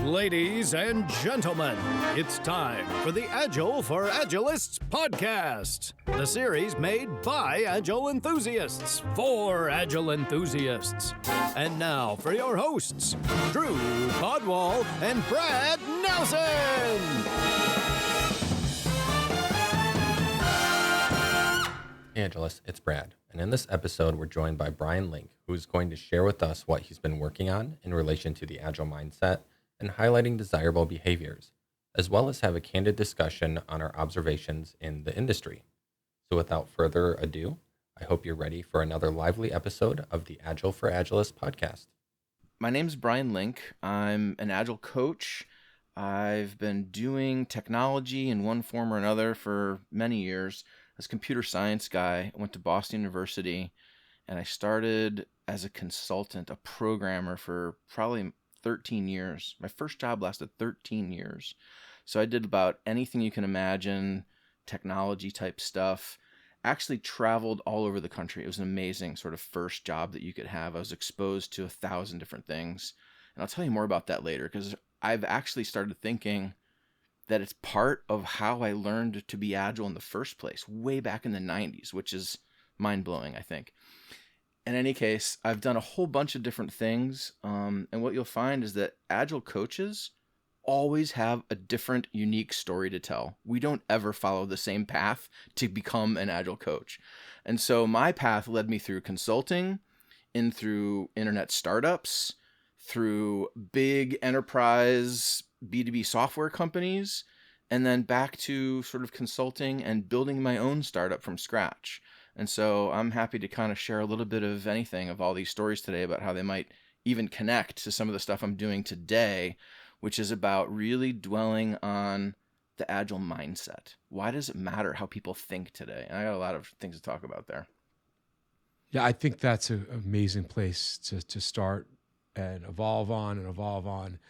Ladies and gentlemen, it's time for the Agile for Agilists Podcast, the series made by Agile enthusiasts for Agile enthusiasts. And now for your hosts, Drew Podwal and Brad Nelson. Hey Agilists, it's Brad, and in this episode we're joined by Brian Link, who is going to share with us what he's been working on in relation to the Agile mindset and highlighting desirable behaviors, as well as have a candid discussion on our observations in the industry. So without further ado, I hope you're ready for another lively episode of the Agile for Agilists podcast. My name's Brian Link. I'm an Agile coach. I've been doing technology in one form or another for many years. As a computer science guy, I went to Boston University, and I started as a consultant, a programmer for probably 13 years. My first job lasted 13 years. So I did about anything you can imagine, technology type stuff. Actually traveled all over the country. It was an amazing sort of first job that you could have. I was exposed to 1,000 different things. And I'll tell you more about that later, because I've actually started thinking that it's part of how I learned to be agile in the first place, way back in the 90s, which is mind-blowing, I think. In any case, I've done a whole bunch of different things, and what you'll find is that Agile coaches always have a different, unique story to tell. We don't ever follow the same path to become an Agile coach. And so my path led me through consulting, in through internet startups, through big enterprise B2B software companies, and then back to sort of consulting and building my own startup from scratch. And so I'm happy to kind of share a little bit of anything of all these stories today about how they might even connect to some of the stuff I'm doing today, which is about really dwelling on the Agile mindset. Why does it matter how people think today? And I got a lot of things to talk about there. Yeah, I think that's an amazing place to start and evolve on.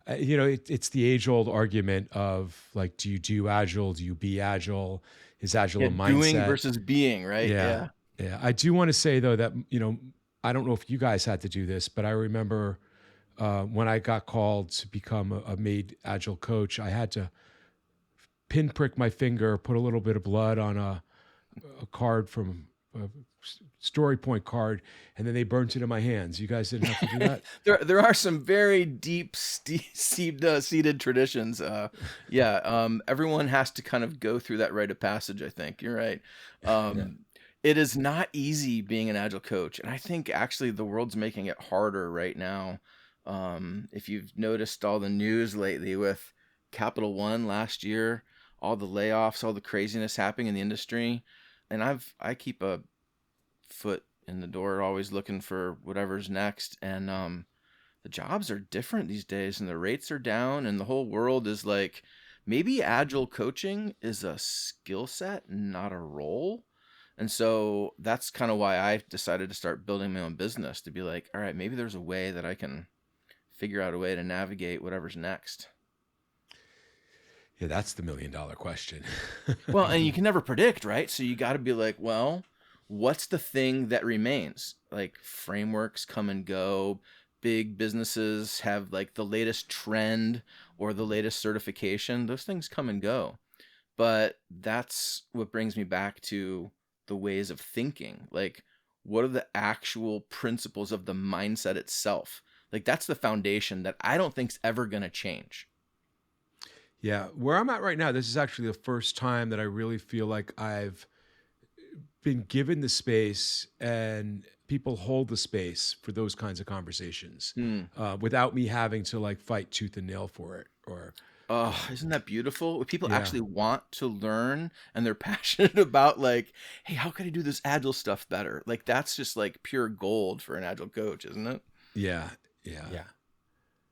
It's the age-old argument of like, do you do Agile? Do you be Agile? Is Agile a mindset? Doing versus being, right? Yeah. I do want to say though that, I don't know if you guys had to do this, but I remember when I got called to become a made Agile coach, I had to pinprick my finger, put a little bit of blood on a card from a story point card, and then they burnt it in my hands. You guys didn't have to do that? There are some very deep seated traditions. Everyone has to kind of go through that rite of passage, I think. You're right. It is not easy being an Agile coach. And I think actually the world's making it harder right now. If you've noticed all the news lately with Capital One last year, all the layoffs, all the craziness happening in the industry. And I keep a foot in the door, always looking for whatever's next. And the jobs are different these days, and the rates are down, and the whole world is like, maybe Agile coaching is a skill set, not a role. And so that's kind of why I decided to start building my own business, to be like, all right, maybe there's a way that I can figure out a way to navigate whatever's next. Yeah, that's the $1 million question. Well, and you can never predict, right? So you got to be like, well, what's the thing that remains? Like, frameworks come and go. Big businesses have like the latest trend or the latest certification. Those things come and go. But that's what brings me back to the ways of thinking. Like, what are the actual principles of the mindset itself? Like, that's the foundation that I don't think's ever going to change. Yeah, where I'm at right now, this is actually the first time that I really feel like I've been given the space and people hold the space for those kinds of conversations without me having to like fight tooth and nail for it. Oh, isn't that beautiful? People actually want to learn, and they're passionate about like, hey, how can I do this Agile stuff better? Like, that's just like pure gold for an Agile coach, isn't it? Yeah,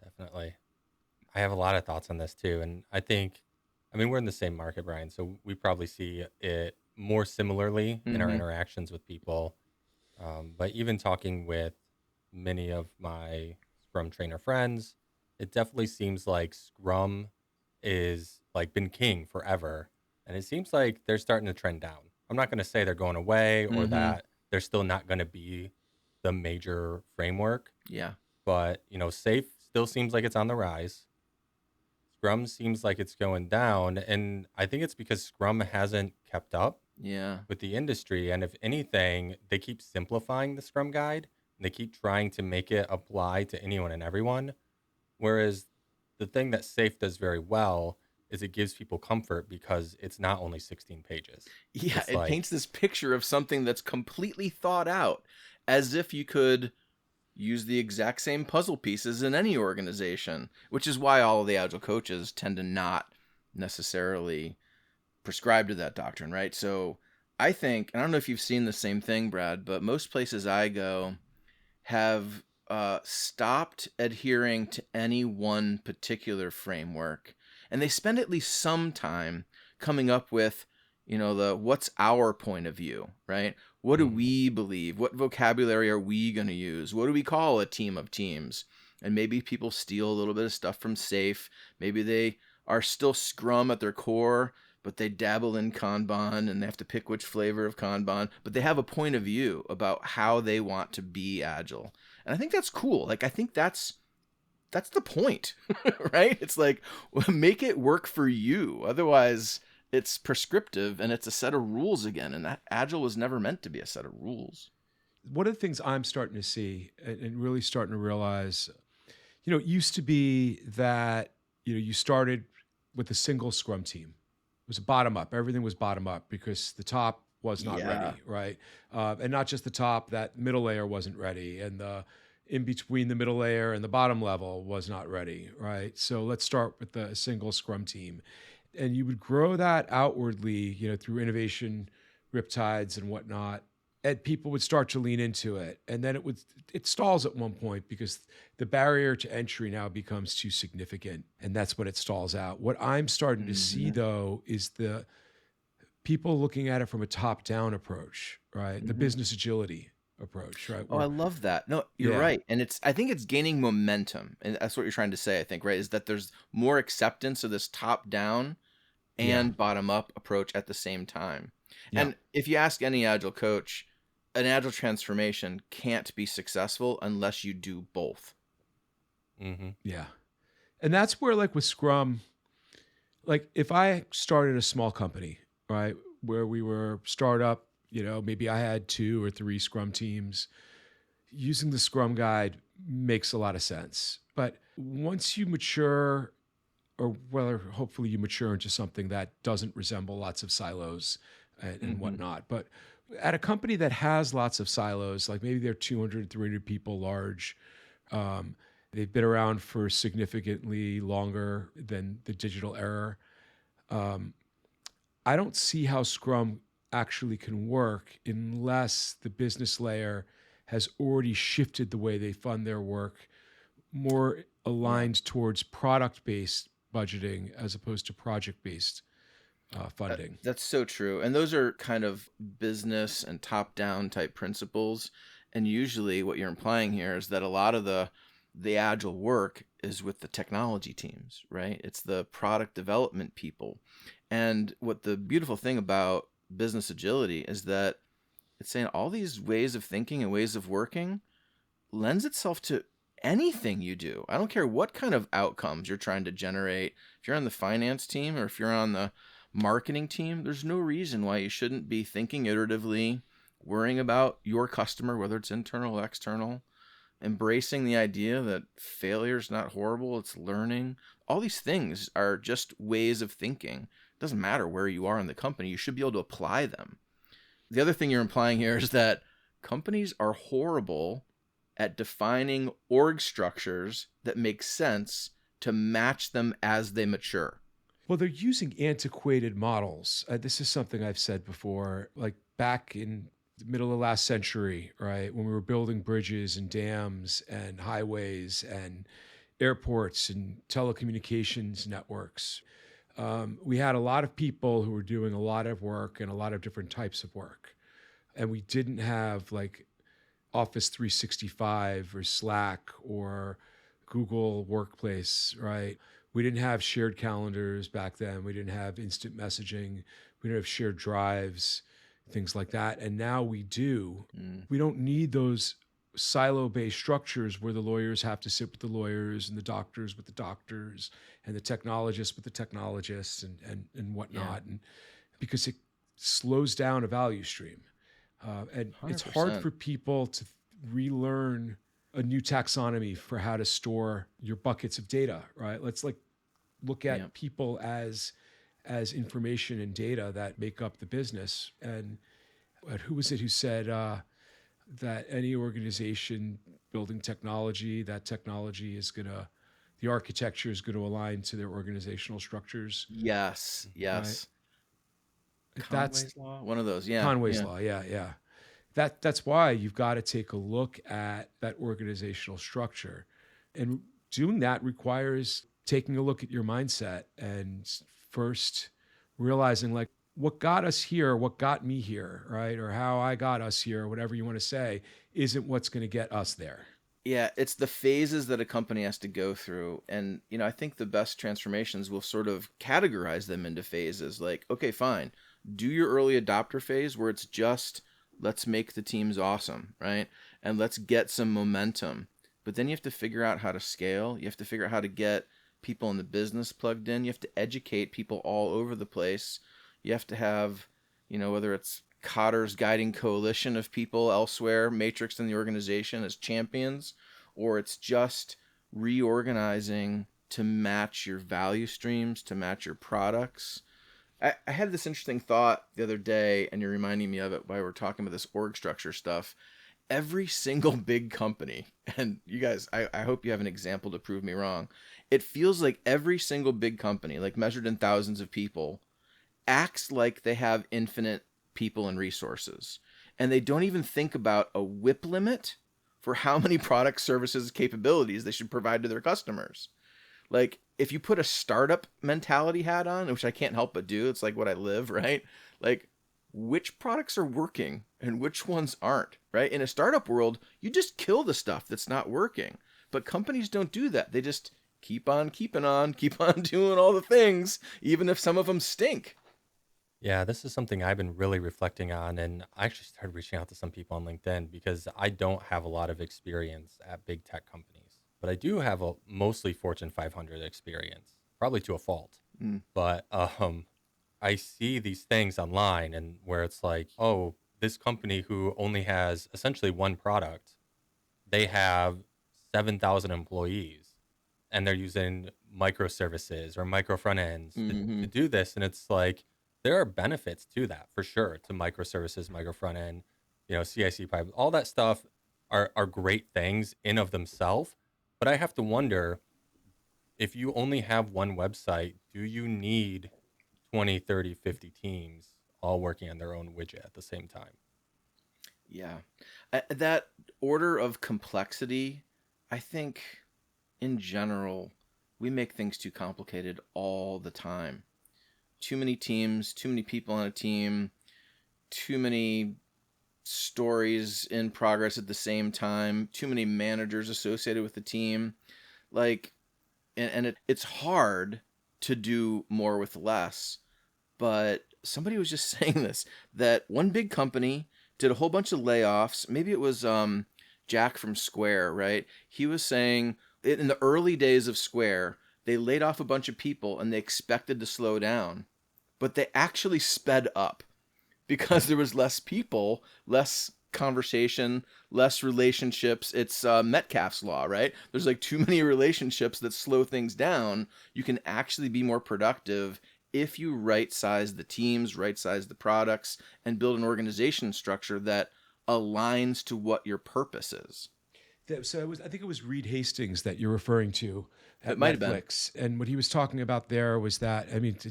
definitely. I have a lot of thoughts on this too. And I mean, we're in the same market, Brian, so we probably see it more similarly in our interactions with people. But even talking with many of my Scrum trainer friends, it definitely seems like Scrum is like been king forever. And it seems like they're starting to trend down. I'm not going to say they're going away or that they're still not going to be the major framework. Yeah. But, SAFe still seems like it's on the rise. Scrum seems like it's going down. And I think it's because Scrum hasn't kept up Yeah. with the industry. And if anything, they keep simplifying the Scrum guide and they keep trying to make it apply to anyone and everyone. Whereas the thing that SAFe does very well is it gives people comfort because it's not only 16 pages. Yeah, It's it like, paints this picture of something that's completely thought out, as if you could use the exact same puzzle pieces in any organization, which is why all of the Agile coaches tend to not necessarily prescribe to that doctrine, right? So I think, and I don't know if you've seen the same thing, Brad, but most places I go have stopped adhering to any one particular framework, and they spend at least some time coming up with, the what's our point of view, right? What do we believe? What vocabulary are we going to use? What do we call a team of teams? And maybe people steal a little bit of stuff from SAFe. Maybe they are still Scrum at their core, but they dabble in Kanban and they have to pick which flavor of Kanban. But they have a point of view about how they want to be Agile. And I think that's cool. Like, I think that's the point, right? It's like, make it work for you. Otherwise, it's prescriptive and it's a set of rules again. And that Agile was never meant to be a set of rules. One of the things I'm starting to see and really starting to realize, it used to be that, you started with a single Scrum team. It was bottom up. Everything was bottom up because the top was not ready, right? And not just the top, that middle layer wasn't ready. And the in between the middle layer and the bottom level was not ready, right? So let's start with the single Scrum team. And you would grow that outwardly, through innovation, riptides and whatnot. And people would start to lean into it. And then it stalls at one point because the barrier to entry now becomes too significant. And that's when it stalls out. What I'm starting to see, though, is the people looking at it from a top-down approach, right? The business agility approach, right? Oh, I love that. No, you're right. And I think it's gaining momentum. And that's what you're trying to say, I think, right? Is that there's more acceptance of this top-down and bottom-up approach at the same time. Yeah. And if you ask any Agile coach, an Agile transformation can't be successful unless you do both. Yeah. And that's where, like with Scrum, like if I started a small company, right, where we were startup, maybe I had 2 or 3 Scrum teams, using the Scrum guide makes a lot of sense. But once you mature, or whether hopefully you mature into something that doesn't resemble lots of silos and whatnot, but at a company that has lots of silos, like maybe they're 200, 300 people large, they've been around for significantly longer than the digital era. I don't see how Scrum actually can work unless the business layer has already shifted the way they fund their work, more aligned towards product-based budgeting as opposed to project-based funding. That's so true. And those are kind of business and top-down type principles. And usually what you're implying here is that a lot of the Agile work is with the technology teams, right? It's the product development people. And what the beautiful thing about business agility is that it's saying all these ways of thinking and ways of working lends itself to anything you do. I don't care what kind of outcomes you're trying to generate. If you're on the finance team or if you're on the marketing team, there's no reason why you shouldn't be thinking iteratively, worrying about your customer, whether it's internal or external, embracing the idea that failure is not horrible, it's learning. All these things are just ways of thinking. It doesn't matter where you are in the company, you should be able to apply them. The other thing you're implying here is that companies are horrible at defining org structures that make sense to match them as they mature. Well, they're using antiquated models. This is something I've said before, like back in the middle of last century, right? When we were building bridges and dams and highways and airports and telecommunications networks. We had a lot of people who were doing a lot of work and a lot of different types of work. And we didn't have like Office 365 or Slack or Google Workplace, right? We didn't have shared calendars back then. We didn't have instant messaging. We didn't have shared drives, things like that. And now we do. We don't need those silo-based structures where the lawyers have to sit with the lawyers and the doctors with the doctors and the technologists with the technologists and whatnot. And because it slows down a value stream. And 100%. It's hard for people to relearn a new taxonomy for how to store your buckets of data, right? Let's look at people as information and data that make up the business. And who was it who said that any organization building technology, that technology is the architecture is going to align to their organizational structures? Yes. Right? Conway's law, one of those. Yeah. Conway's law. Yeah. That's why you've got to take a look at that organizational structure. And doing that requires taking a look at your mindset and first realizing what got us here, what got me here, right? Or how I got us here, whatever you want to say, isn't what's going to get us there. Yeah, it's the phases that a company has to go through. And, I think the best transformations will sort of categorize them into phases. Like, okay, fine. Do your early adopter phase where it's just, let's make the teams awesome, right? And let's get some momentum. But then you have to figure out how to scale. You have to figure out how to get people in the business plugged in. You have to educate people all over the place. You have to have, whether it's Cotter's guiding coalition of people elsewhere, matrixed in the organization as champions, or it's just reorganizing to match your value streams, to match your products. I had this interesting thought the other day, and you're reminding me of it while we're talking about this org structure stuff. Every single big company, and you guys, I hope you have an example to prove me wrong. It feels like every single big company, like measured in thousands of people, acts like they have infinite people and resources. And they don't even think about a WIP limit for how many products, services, capabilities they should provide to their customers. Like, if you put a startup mentality hat on, which I can't help but do, it's like what I live, right? Like, which products are working and which ones aren't, right? In a startup world, you just kill the stuff that's not working. But companies don't do that. They just keep on keeping on, keep on doing all the things, even if some of them stink. Yeah, this is something I've been really reflecting on, and I actually started reaching out to some people on LinkedIn because I don't have a lot of experience at big tech companies. But I do have a mostly Fortune 500 experience, probably to a fault. But I see these things online and where it's like, oh, this company who only has essentially one product, they have 7,000 employees and they're using microservices or micro front ends to do this. And it's like, there are benefits to that for sure, to microservices, micro front end, CI/CD pipe, all that stuff are great things in of themselves. But I have to wonder, if you only have one website, do you need 20, 30, 50 teams all working on their own widget at the same time? Yeah. That order of complexity, I think, in general, we make things too complicated all the time. Too many teams, too many people on a team, too many stories in progress at the same time, too many managers associated with the team. It's hard to do more with less. But somebody was just saying this, that one big company did a whole bunch of layoffs. Maybe it was Jack from Square, right? He was saying in the early days of Square, they laid off a bunch of people and they expected to slow down, but they actually sped up because there was less people, less conversation, less relationships. It's Metcalfe's law, right? There's too many relationships that slow things down. You can actually be more productive if you right-size the teams, right-size the products, and build an organization structure that aligns to what your purpose is. So I think it was Reed Hastings that you're referring to at It might Netflix. And what he was talking about there was that,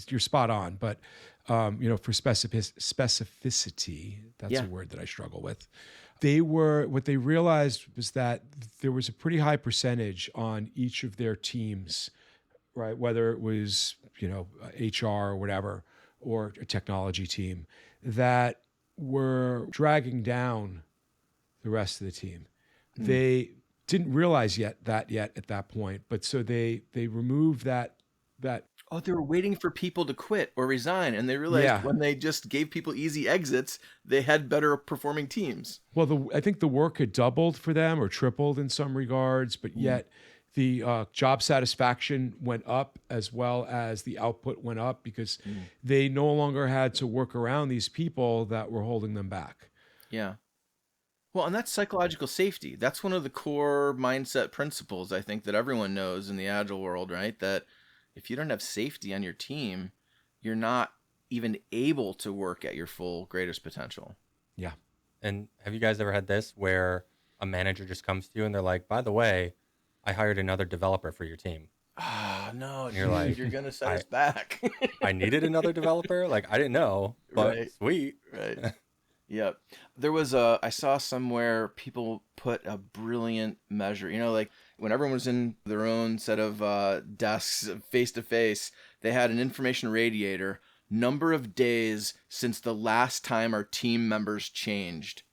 you're spot on, but, for specificity, that's a word that I struggle with. What they realized was that there was a pretty high percentage on each of their teams, right? Whether it was, HR or whatever, or a technology team, that were dragging down the rest of the team. They didn't realize yet at that point, but so they removed that Oh, they were waiting for people to quit or resign, and they realized when they just gave people easy exits, they had better performing teams. Well, I think the work had doubled for them or tripled in some regards, but yet the job satisfaction went up as well as the output went up because they no longer had to work around these people that were holding them back. Yeah. Well, and that's psychological safety. That's one of the core mindset principles, I think, that everyone knows in the Agile world, right? That if you don't have safety on your team, you're not even able to work at your full greatest potential. Yeah. And have you guys ever had this where a manager just comes to you and they're like, by the way, I hired another developer for your team? Ah, no, And you're dude, like, you're going to set us back. I needed another developer? Like, I didn't know, but Right. sweet. Right. Yep. There was I saw somewhere people put a brilliant measure, like when everyone was in their own set of desks face to face, they had an information radiator, number of days since the last time our team members changed.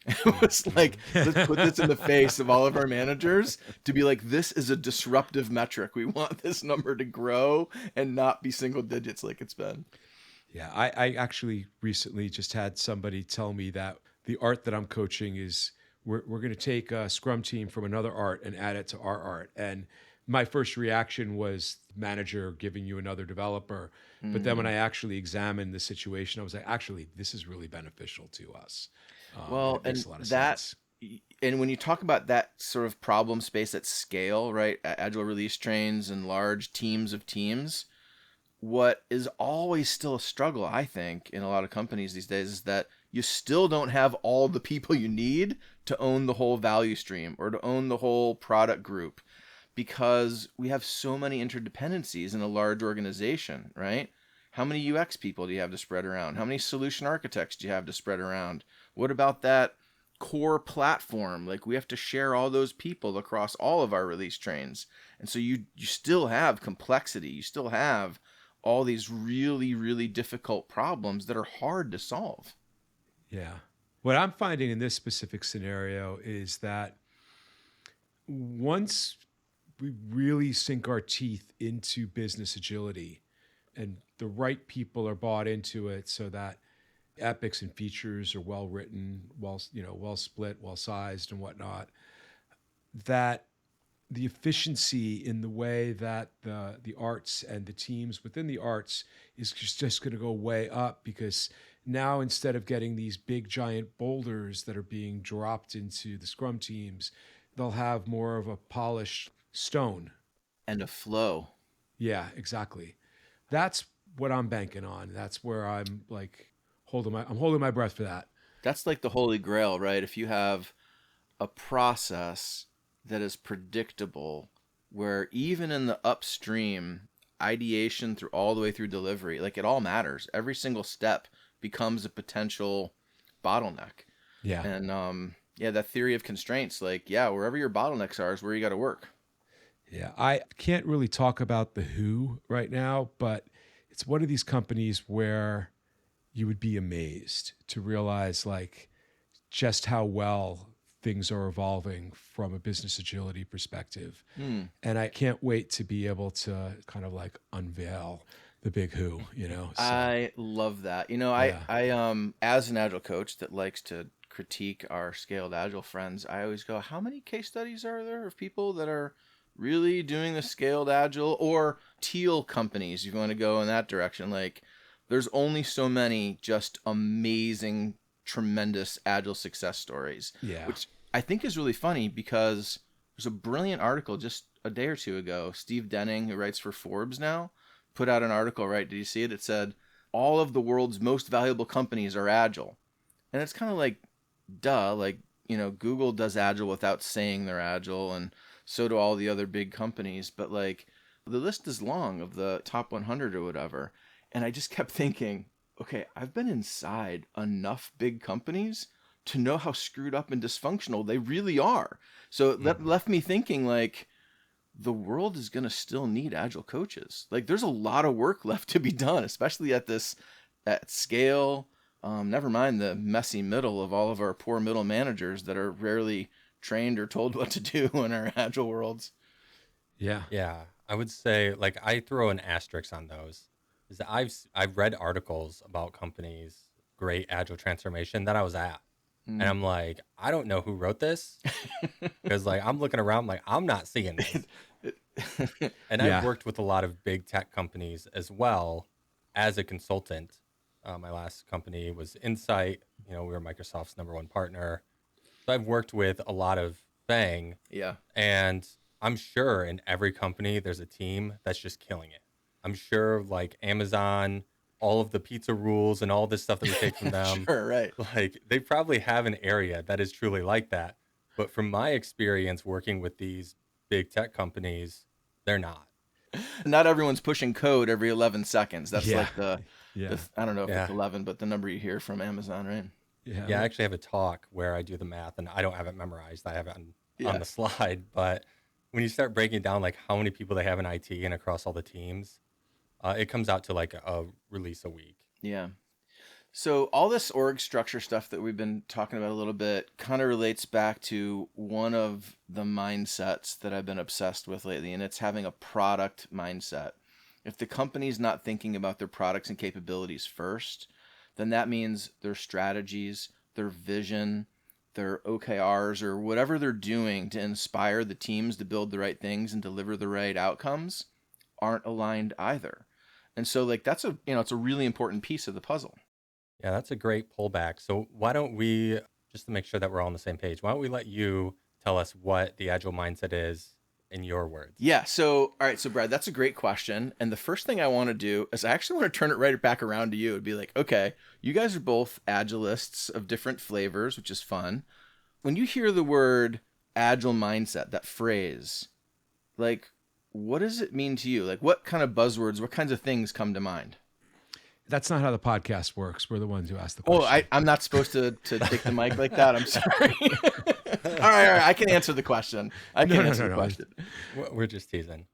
It was like, let's put this in the face of all of our managers to be like, this is a disruptive metric. We want this number to grow and not be single digits like it's been. Yeah, I actually recently just had somebody tell me that the art that I'm coaching is we're going to take a Scrum team from another art and add it to our art. And my first reaction was manager giving you another developer. But then when I actually examined the situation, I was like, actually, this is really beneficial to us. Well, it makes and a lot of that, sense. and when you talk about that sort of problem space at scale, right? Agile release trains and large teams of teams, what is always still a struggle, I think, in a lot of companies these days is that you still don't have all the people you need to own the whole value stream or to own the whole product group because we have so many interdependencies in a large organization, right? How many UX people do you have to spread around? How many solution architects do you have to spread around? What about that core platform? Like we have to share all those people across all of our release trains. And so you still have complexity. You still have all these really, really difficult problems that are hard to solve. Yeah. What I'm finding in this specific scenario is that once we really sink our teeth into business agility and the right people are bought into it so that epics and features are well written, well split, well sized and whatnot, that the efficiency in the way that the arts and the teams within the arts is just going to go way up because now instead of getting these big giant boulders that are being dropped into the Scrum teams, they'll have more of a polished stone. And a flow. Yeah, exactly. That's what I'm banking on. That's where I'm like holding my breath for that. That's like the holy grail, right? If you have a process that is predictable, where even in the upstream, ideation through all the way through delivery, like it all matters. Every single step becomes a potential bottleneck. Yeah. And that theory of constraints, like, wherever your bottlenecks are is where you got to work. Yeah. I can't really talk about the who right now, but it's one of these companies where you would be amazed to realize like just how well things are evolving from a business agility perspective. And I can't wait to be able to kind of like unveil the big who, So, I love that. I as an Agile coach that likes to critique our scaled Agile friends, I always go, how many case studies are there of people that are really doing the scaled Agile or teal companies? If you want to go in that direction, like there's only so many just amazing, tremendous Agile success stories. Yeah. Which I think is really funny because there's a brilliant article just a day or two ago. Steve Denning, who writes for Forbes now, put out an article, right? Did you see it? It said, all of the world's most valuable companies are Agile. And it's kind of like, duh, like, Google does Agile without saying they're Agile, and so do all the other big companies. But like, the list is long of the top 100 or whatever. And I just kept thinking, okay, I've been inside enough big companies to know how screwed up and dysfunctional they really are. So that left me thinking like, the world is going to still need Agile coaches. Like there's a lot of work left to be done, especially at scale. Never mind the messy middle of all of our poor middle managers that are rarely trained or told what to do in our Agile worlds. Yeah. Yeah. I would say, like, I throw an asterisk on those. Is that I've read articles about companies great agile transformation that I was at, and Mm. I'm like, I don't know who wrote this, because like I'm looking around like I'm not seeing this. And I've Yeah. worked with a lot of big tech companies as well as a consultant. My last company was Insight. We were Microsoft's #1 partner. So I've worked with a lot of FANG, Yeah. and I'm sure in every company there's a team that's just killing it. I'm sure like Amazon, all of the pizza rules and all this stuff that we take from them, Sure, right. like they probably have an area that is truly like that. But from my experience working with these big tech companies, they're not. Not everyone's pushing code every 11 seconds. That's Yeah. like Yeah. I don't know if it's Yeah. 11, but the number you hear from Amazon, right? Yeah, I actually have a talk where I do the math, and I don't have it memorized. I have it on Yeah. the slide. But when you start breaking down like how many people they have in IT and across all the teams, it comes out to like a release a week. Yeah. So all this org structure stuff that we've been talking about a little bit kind of relates back to one of the mindsets that I've been obsessed with lately, and it's having a product mindset. If the company's not thinking about their products and capabilities first, then that means their strategies, their vision, their OKRs, or whatever they're doing to inspire the teams to build the right things and deliver the right outcomes aren't aligned either. And so like that's it's a really important piece of the puzzle. Yeah, that's a great pullback. So why don't we, just to make sure that we're all on the same page, why don't we let you tell us what the agile mindset is in your words? Yeah. So, all right. So, Brad, that's a great question. And the first thing I want to do is I actually want to turn it right back around to you. It'd be like, okay, you guys are both agilists of different flavors, which is fun. When you hear the word agile mindset, that phrase, like, what does it mean to you? Like, what kind of buzzwords, what kinds of things come to mind? That's not how the podcast works. We're the ones who ask the Oh, question. I'm not supposed to take the mic like that. I'm sorry. All right. I can answer the question. The question. We're just teasing.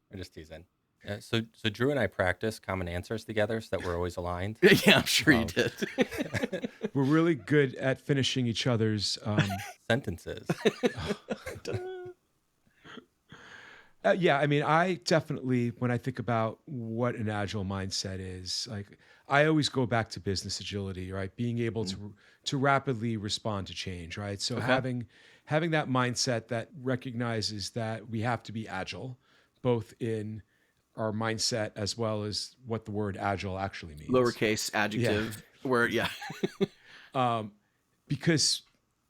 So Drew and I practice common answers together so that we're always aligned. Yeah, I'm sure you did. We're really good at finishing each other's Sentences. Yeah, I mean, I definitely, when I think about what an agile mindset is, like I always go back to business agility, right? Being able to rapidly respond to change, right? So having that mindset that recognizes that we have to be agile, both in our mindset as well as what the word agile actually means. Lowercase adjective word, yeah. Because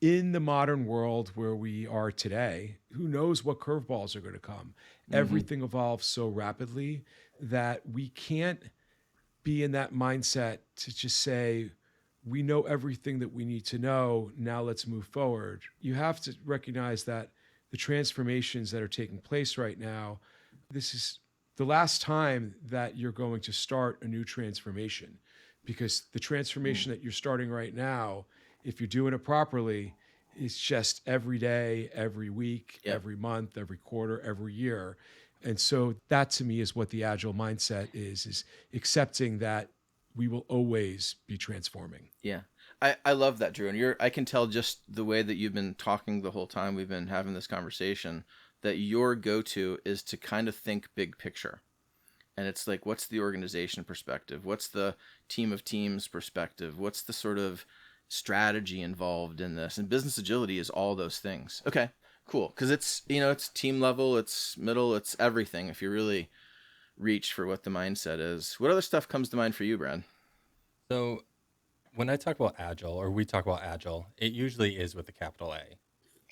in the modern world where we are today, who knows what curveballs are going to come? Everything evolves so rapidly that we can't be in that mindset to just say, we know everything that we need to know. Now let's move forward. You have to recognize that the transformations that are taking place right now, this is the last time that you're going to start a new transformation, because the transformation that you're starting right now, if you're doing it properly, it's just every day, every week, every month, every quarter, every year. And so that to me is what the agile mindset is accepting that we will always be transforming. Yeah. I love that, Drew. And I can tell just the way that you've been talking the whole time we've been having this conversation, that your go-to is to kind of think big picture. And it's like, what's the organization perspective? What's the team of teams perspective? What's the sort of strategy involved in this? And business agility is all those things. Okay, cool. Because it's, it's team level, it's middle, it's everything. If you really reach for what the mindset is. What other stuff comes to mind for you, Brad? So when I talk about agile, or we talk about agile, it usually is with a capital A.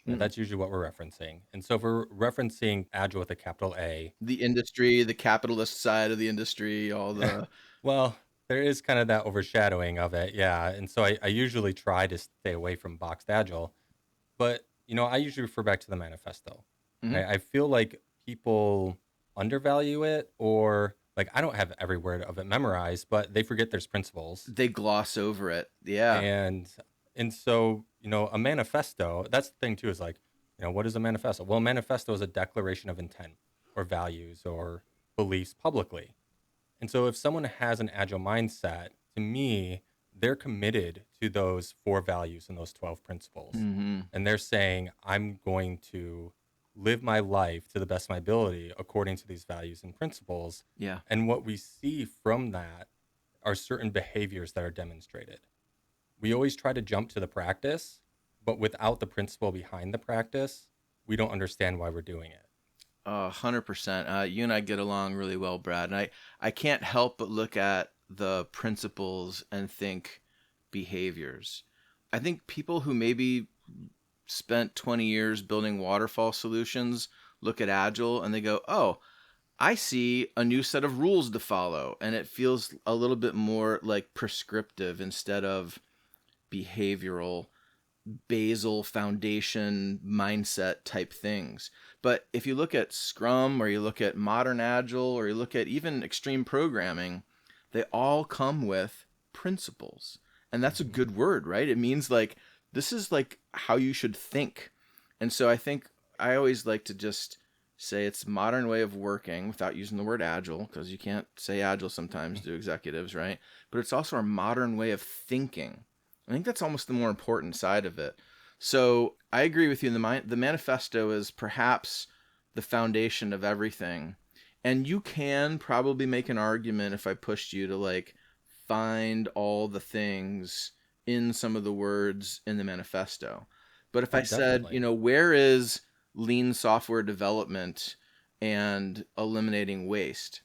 That's usually what we're referencing. And so if we're referencing agile with a capital A, the industry, the capitalist side of the industry, all the well, there is kind of that overshadowing of it. Yeah. And so I usually try to stay away from boxed agile, but I usually refer back to the manifesto. I feel like people undervalue it, or like, I don't have every word of it memorized, but they forget there's principles. They gloss over it. Yeah. And so, a manifesto, that's the thing too, is like, what is a manifesto? Well, a manifesto is a declaration of intent or values or beliefs publicly. And so if someone has an agile mindset, to me, they're committed to those 4 values and those 12 principles. And they're saying, I'm going to live my life to the best of my ability according to these values and principles. Yeah. And what we see from that are certain behaviors that are demonstrated. We always try to jump to the practice, but without the principle behind the practice, we don't understand why we're doing it. 100%. You and I get along really well, Brad. And I can't help but look at the principles and think behaviors. I think people who maybe spent 20 years building waterfall solutions look at Agile and they go, oh, I see a new set of rules to follow. And it feels a little bit more like prescriptive instead of behavioral, basal foundation mindset type things. But if you look at Scrum or you look at modern Agile or you look at even extreme programming, they all come with principles. And that's a good word, right? It means like, this is like how you should think. And so I think I always like to just say it's a modern way of working without using the word Agile, because you can't say Agile sometimes to executives, right? But it's also our modern way of thinking. I think that's almost the more important side of it. So I agree with you. The manifesto is perhaps the foundation of everything. And you can probably make an argument if I pushed you to like find all the things in some of the words in the manifesto. But if I said, where is lean software development and eliminating waste?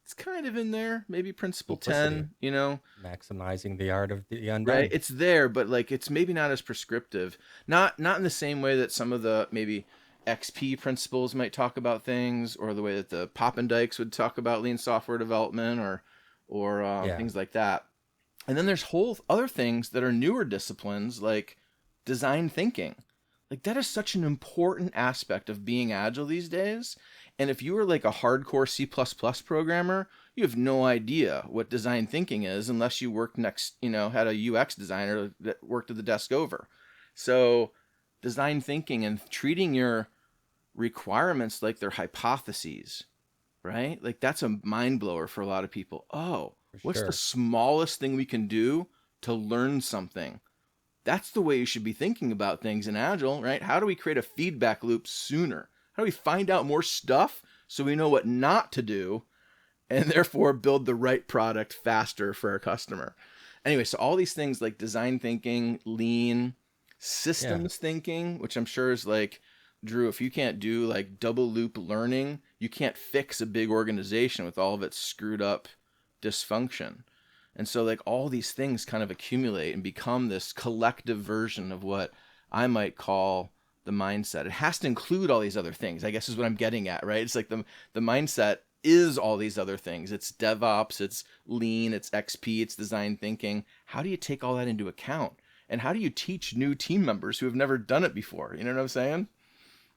It's kind of in there, maybe principle 10, maximizing the art of the undone. Right. It's there, but like, it's maybe not as prescriptive, not in the same way that some of the maybe XP principles might talk about things, or the way that the Poppendykes would talk about lean software development or things like that. And then there's whole other things that are newer disciplines like design thinking. Like that is such an important aspect of being Agile these days. And if you were like a hardcore C++ programmer, you have no idea what design thinking is unless you worked had a UX designer that worked at the desk over. So design thinking and treating your requirements like they're hypotheses, right? Like that's a mind blower for a lot of people. Oh, what's the smallest thing we can do to learn something? That's the way you should be thinking about things in Agile, right? How do we create a feedback loop sooner? How do we find out more stuff so we know what not to do and therefore build the right product faster for our customer? Anyway, so all these things like design thinking, lean, systems thinking, which I'm sure is like, Drew, if you can't do like double loop learning, you can't fix a big organization with all of its screwed up dysfunction. And so like all these things kind of accumulate and become this collective version of what I might call the mindset. It has to include all these other things, I guess is what I'm getting at, right? It's like the mindset is all these other things. It's DevOps, it's lean, it's XP, it's design thinking. How do you take all that into account? And how do you teach new team members who have never done it before? You know what I'm saying?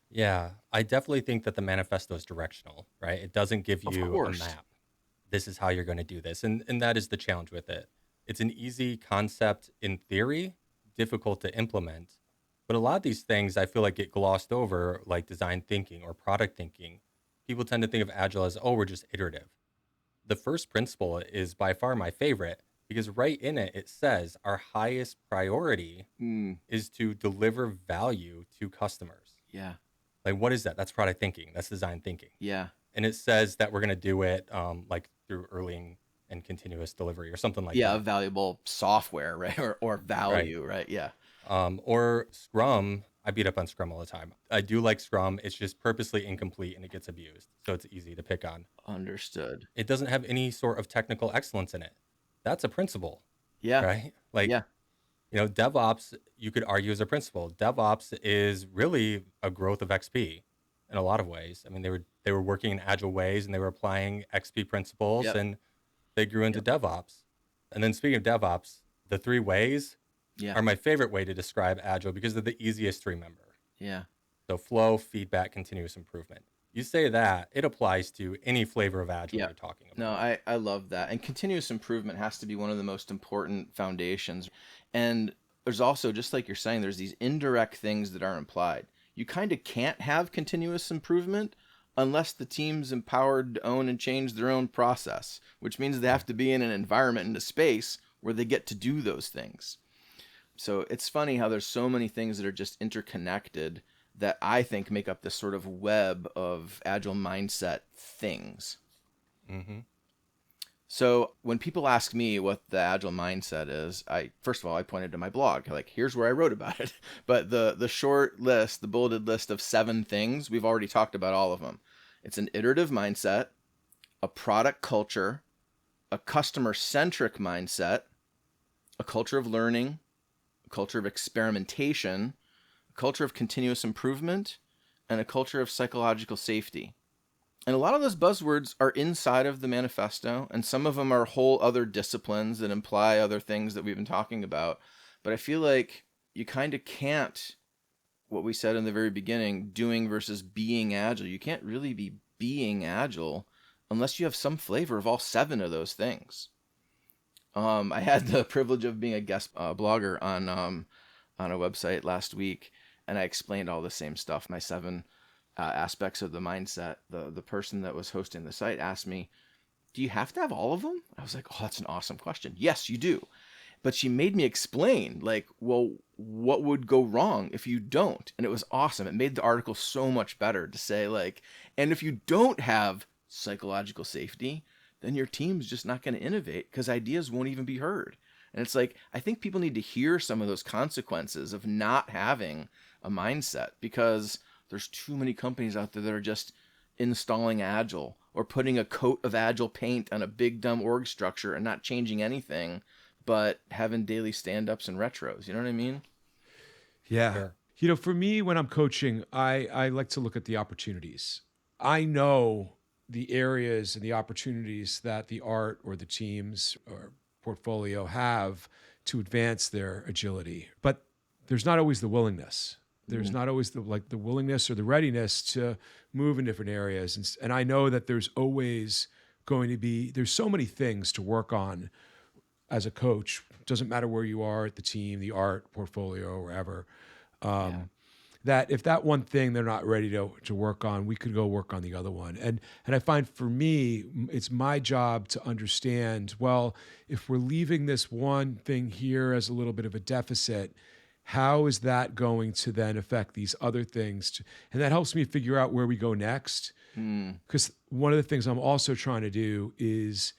Yeah, I definitely think that the manifesto is directional, right? It doesn't give you a map. This is how you're going to do this. And that is the challenge with it. It's an easy concept in theory, difficult to implement. But a lot of these things I feel like get glossed over, like design thinking or product thinking. People tend to think of Agile as, we're just iterative. The first principle is by far my favorite because right in it, it says our highest priority is to deliver value to customers. Yeah. Like, what is that? That's product thinking. That's design thinking. Yeah. And it says that we're going to do it like through early and continuous delivery or something like that. Yeah, valuable software, right? Or value, right? Yeah. Or Scrum. I beat up on Scrum all the time. I do like Scrum. It's just purposely incomplete and it gets abused. So it's easy to pick on. Understood. It doesn't have any sort of technical excellence in it. That's a principle. Yeah. Right? Like, DevOps, you could argue is a principle. DevOps is really a growth of XP in a lot of ways. I mean, they were working in agile ways and they were applying XP principles and they grew into DevOps. And then speaking of DevOps, the 3 ways are my favorite way to describe agile because they're the easiest to remember. Yeah. So flow, feedback, continuous improvement. You say that, it applies to any flavor of agile you're talking about. No, I love that. And continuous improvement has to be one of the most important foundations. And there's also, just like you're saying, there's these indirect things that are implied. You kind of can't have continuous improvement unless the team's empowered to own and change their own process, which means they have to be in an environment, in a space where they get to do those things. So it's funny how there's so many things that are just interconnected that I think make up this sort of web of agile mindset things. Mm-hmm. So when people ask me what the agile mindset is, first of all, I pointed to my blog, like, here's where I wrote about it. But the short list, the bulleted list of 7 things, we've already talked about all of them. It's an iterative mindset, a product culture, a customer-centric mindset, a culture of learning, a culture of experimentation, a culture of continuous improvement, and a culture of psychological safety. And a lot of those buzzwords are inside of the manifesto, and some of them are whole other disciplines that imply other things that we've been talking about. But I feel like you kind of can't, what we said in the very beginning, doing versus being agile. You can't really be being agile unless you have some flavor of all 7 of those things. I had the privilege of being a guest blogger on a website last week, and I explained all the same stuff, my 7 aspects of the mindset. The person that was hosting the site asked me, do you have to have all of them? I was like, oh, that's an awesome question. Yes, you do. But she made me explain, like, well, what would go wrong if you don't? And it was awesome. It made the article so much better to say, like, and if you don't have psychological safety, then your team's just not going to innovate because ideas won't even be heard. And it's like, I think people need to hear some of those consequences of not having a mindset, because there's too many companies out there that are just installing Agile or putting a coat of Agile paint on a big dumb org structure and not changing anything, but having daily stand-ups and retros. You know what I mean? Yeah. Sure. You know, for me, when I'm coaching, I like to look at the opportunities. I know the areas and the opportunities that the art or the teams or portfolio have to advance their agility, but there's not always the willingness. There's not always the willingness or the readiness to move in different areas. And I know that there's always there's so many things to work on as a coach. Doesn't matter where you are at the team, the art, portfolio, wherever. That if that one thing they're not ready to work on, we could go work on the other one. And I find for me, it's my job to understand, well, if we're leaving this one thing here as a little bit of a deficit, how is that going to then affect these other things? And that helps me figure out where we go next. Because one of the things I'm also trying to do is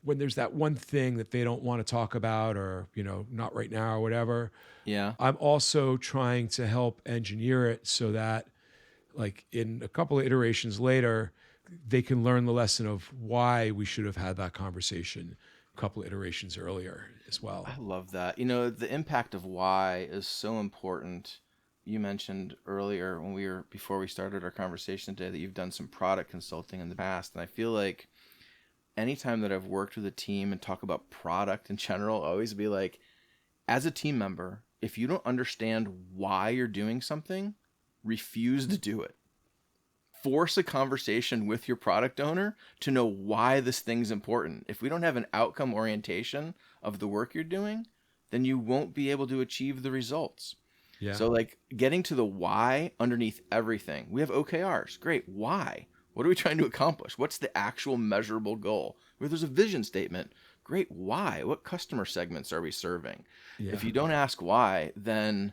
when there's that one thing that they don't want to talk about, or, you know, not right now or whatever, I'm also trying to help engineer it so that, like, in a couple of iterations later, they can learn the lesson of why we should have had that conversation a couple of iterations earlier as well. I love that. You know, the impact of why is so important. You mentioned earlier before we started our conversation today that you've done some product consulting in the past. And I feel like anytime that I've worked with a team and talk about product in general, I always be like, as a team member, if you don't understand why you're doing something, refuse to do it. Force a conversation with your product owner to know why this thing's important. If we don't have an outcome orientation of the work you're doing, then you won't be able to achieve the results. Yeah. So, like, getting to the why underneath everything. We have OKRs. Great. Why? What are we trying to accomplish? What's the actual measurable goal? Where there's a vision statement. Great. Why? What customer segments are we serving? Yeah. If you don't ask why, then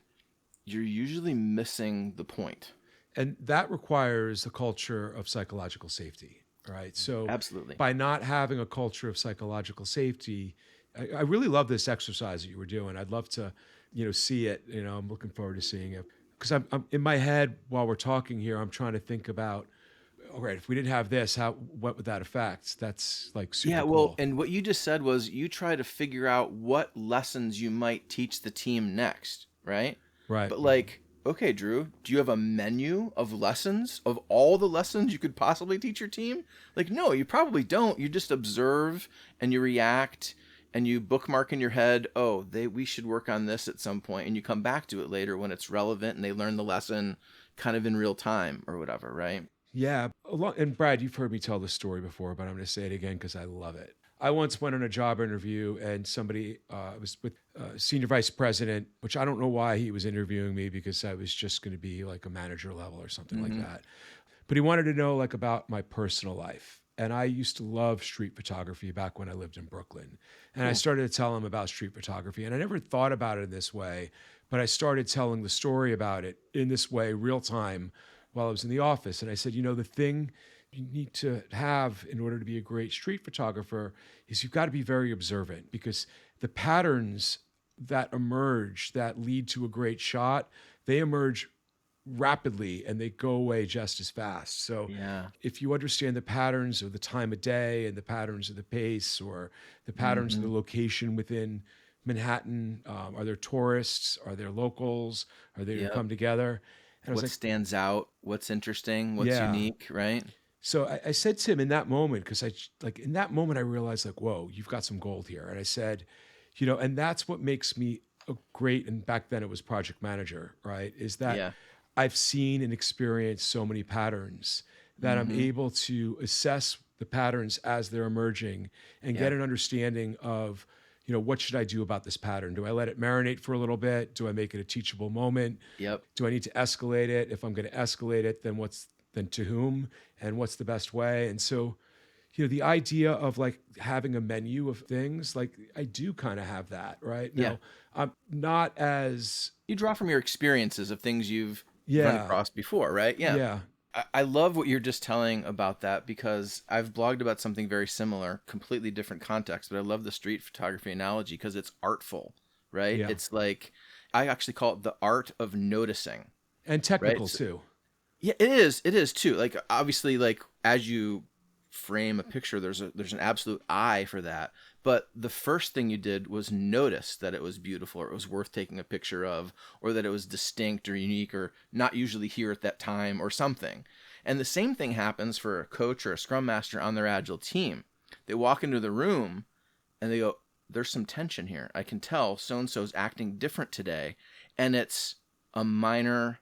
you're usually missing the point. And that requires a culture of psychological safety, right? So Absolutely. By not having a culture of psychological safety, I really love this exercise that you were doing. I'd love to, see it. I'm looking forward to seeing it, because I'm in my head while we're talking here, I'm trying to think about, all right, if we didn't have this, what would that affect? That's like super cool. Well, and what you just said was you try to figure out what lessons you might teach the team next, right? Right. But like, okay, Drew, do you have a menu of lessons, of all the lessons you could possibly teach your team? Like, no, you probably don't. You just observe and you react and you bookmark in your head, we should work on this at some point, and you come back to it later when it's relevant and they learn the lesson kind of in real time or whatever, right? Yeah. And Brad, you've heard me tell this story before, but I'm going to say it again because I love it. I once went on a job interview and somebody was with a senior vice president, which I don't know why he was interviewing me, because I was just going to be like a manager level or something like that. But he wanted to know like about my personal life. And I used to love street photography back when I lived in Brooklyn. And I Cool. started to tell him about street photography. And I never thought about it in this way, but I started telling the story about it in this way, real time, while I was in the office. And I said, the thing you need to have in order to be a great street photographer is you've got to be very observant, because the patterns that emerge that lead to a great shot, they emerge rapidly and they go away just as fast. So Yeah. if you understand the patterns of the time of day and the patterns of the pace, or the patterns of the location within Manhattan, are there tourists? Are there locals? Are they going to Yep. come together? And I was What like, stands out? What's interesting? What's Yeah. unique? Right? so I said to him in that moment, because in that moment I realized, like, whoa, you've got some gold here. And I said, and that's what makes me a great, and back then it was project manager, right? Is that Yeah. I've seen and experienced so many patterns that I'm able to assess the patterns as they're emerging and get Yeah. an understanding of, what should I do about this pattern? Do I let it marinate for a little bit? Do I make it a teachable moment? Yep. Do I need to escalate it? If I'm going to escalate it, then to whom, and what's the best way? And so, the idea of like having a menu of things, like I do kind of have that, right? Yeah. Now, I'm not as, You draw from your experiences of things you've run yeah, across before, right? Yeah. yeah, I love what you're just telling about that, because I've blogged about something very similar, completely different context, but I love the street photography analogy because it's artful, right? Yeah. It's like, I actually call it the art of noticing. and technical Right. So- too. Yeah, it is. It is too. Like, obviously, like as you frame a picture, there's an absolute eye for that. But the first thing you did was notice that it was beautiful, or it was worth taking a picture of, or that it was distinct or unique or not usually here at that time or something. And the same thing happens for a coach or a scrum master on their agile team. They walk into the room and they go, there's some tension here. I can tell so-and-so's acting different today. And it's a minor